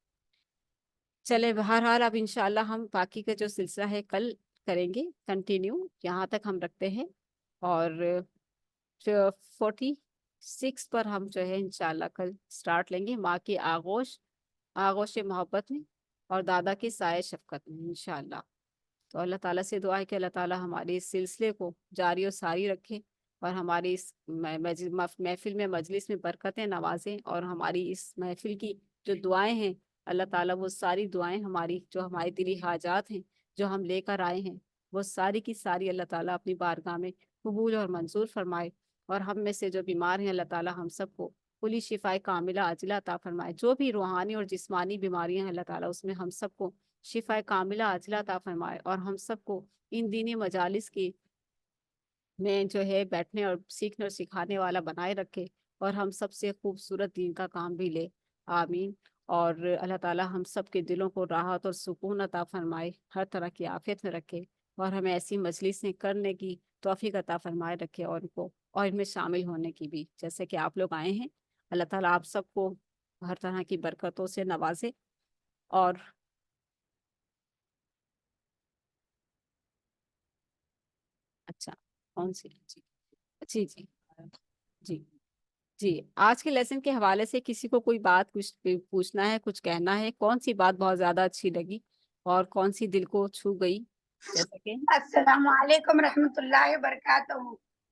چلے بہرحال اب انشاءاللہ ہم باقی کا جو سلسلہ ہے کل کریں گے کنٹینیو، یہاں تک ہم رکھتے ہیں. اور 46 پر ہم جو ہے انشاءاللہ کل سٹارٹ لیں گے، ماں کی آغوش محبت میں اور دادا کی سائے شفقت میں انشاءاللہ. تو اللہ تعالیٰ سے دعا ہے کہ اللہ تعالیٰ ہمارے اس سلسلے کو جاری و ساری رکھے، اور ہماری اس محفل میں مجلس میں برکتیں نوازیں، اور ہماری اس محفل کی جو دعائیں ہیں اللہ تعالیٰ وہ ساری دعائیں ہماری جو ہماری دلی حاجات ہیں جو ہم لے کر آئے ہیں وہ ساری کی ساری اللہ تعالیٰ اپنی بارگاہ میں قبول اور منظور فرمائے. اور ہم میں سے جو بیمار ہیں اللہ تعالیٰ ہم سب کو کلی شفائے کاملہ عاجلہ عطا فرمائے. جو بھی روحانی اور جسمانی بیماریاں ہیں اللہ تعالیٰ اس میں ہم سب کو شفائے کاملہ عاجلہ عطا فرمائے، اور ہم سب کو ان دینی مجالس کی میں جو ہے بیٹھنے اور سیکھنے اور سکھانے والا بنائے رکھے، اور ہم سب سے خوبصورت دین کا کام بھی لے. آمین. اور اللہ تعالیٰ ہم سب کے دلوں کو راحت اور سکون عطا فرمائے، ہر طرح کی عافیت میں رکھے، اور ہمیں ایسی مجلسیں کرنے کی توفیق عطا فرمائے رکھے، اور ان میں شامل ہونے کی بھی، جیسے کہ آپ لوگ آئے ہیں. اللہ تعالیٰ آپ سب کو ہر طرح کی برکتوں سے نوازے. اور اچھا کون سی؟ جی جی جی جی جی. آج کے لیسن کے حوالے سے کسی کو کوئی بات کچھ پوچھنا ہے، کچھ کہنا ہے؟ کون سی بات بہت زیادہ اچھی لگی اور کون سی دل کو چھو گئی؟ جیسا کہ السلام علیکم رحمۃ اللہ وبرکاتہ.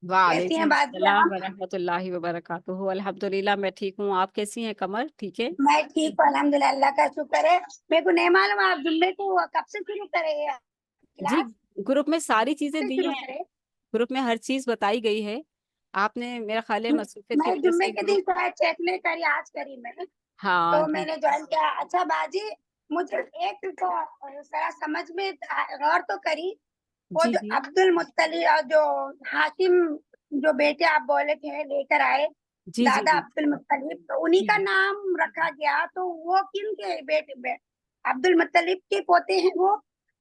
کیسی ہیں وعلیکم بازی السلام آپ؟ ورحمۃ اللہ وبرکاتہ. الحمدللہ میں ٹھیک ہوں. آپ کیسی ہیں قمر؟ ٹھیک ہے. میں ٹھیک ہوں الحمد للہ، اللہ کا شکر ہے. میرے کو نہیں معلوم آپ جمعے کو کب سے شروع کرے جی کلاس گروپ میں ساری چیزیں سے دی شروع ہیں، کرے؟ گروپ میں ہر چیز بتائی گئی ہے. آپ نے میرا خیال ہے مصروفیت کی میں وجہ جمعے سے کے گروپ. دن شاید چیک نہیں کری، آج کری میں نے، ہاں تو میں جی نے جوائن کیا. اچھا باجی مجھے ایک تو ذرا سمجھ میں غور تو کری، وہ جی جو جی عبد المطلب اور جو ہاشم جو بیٹے آپ بولے تھے لے کر آئے جی جی دادا جی عبد المطلب، تو انہی جی کا جی. نام رکھا گیا. تو وہ کن کے بیٹے عبد المطلب کے پوتے ہیں وہ؟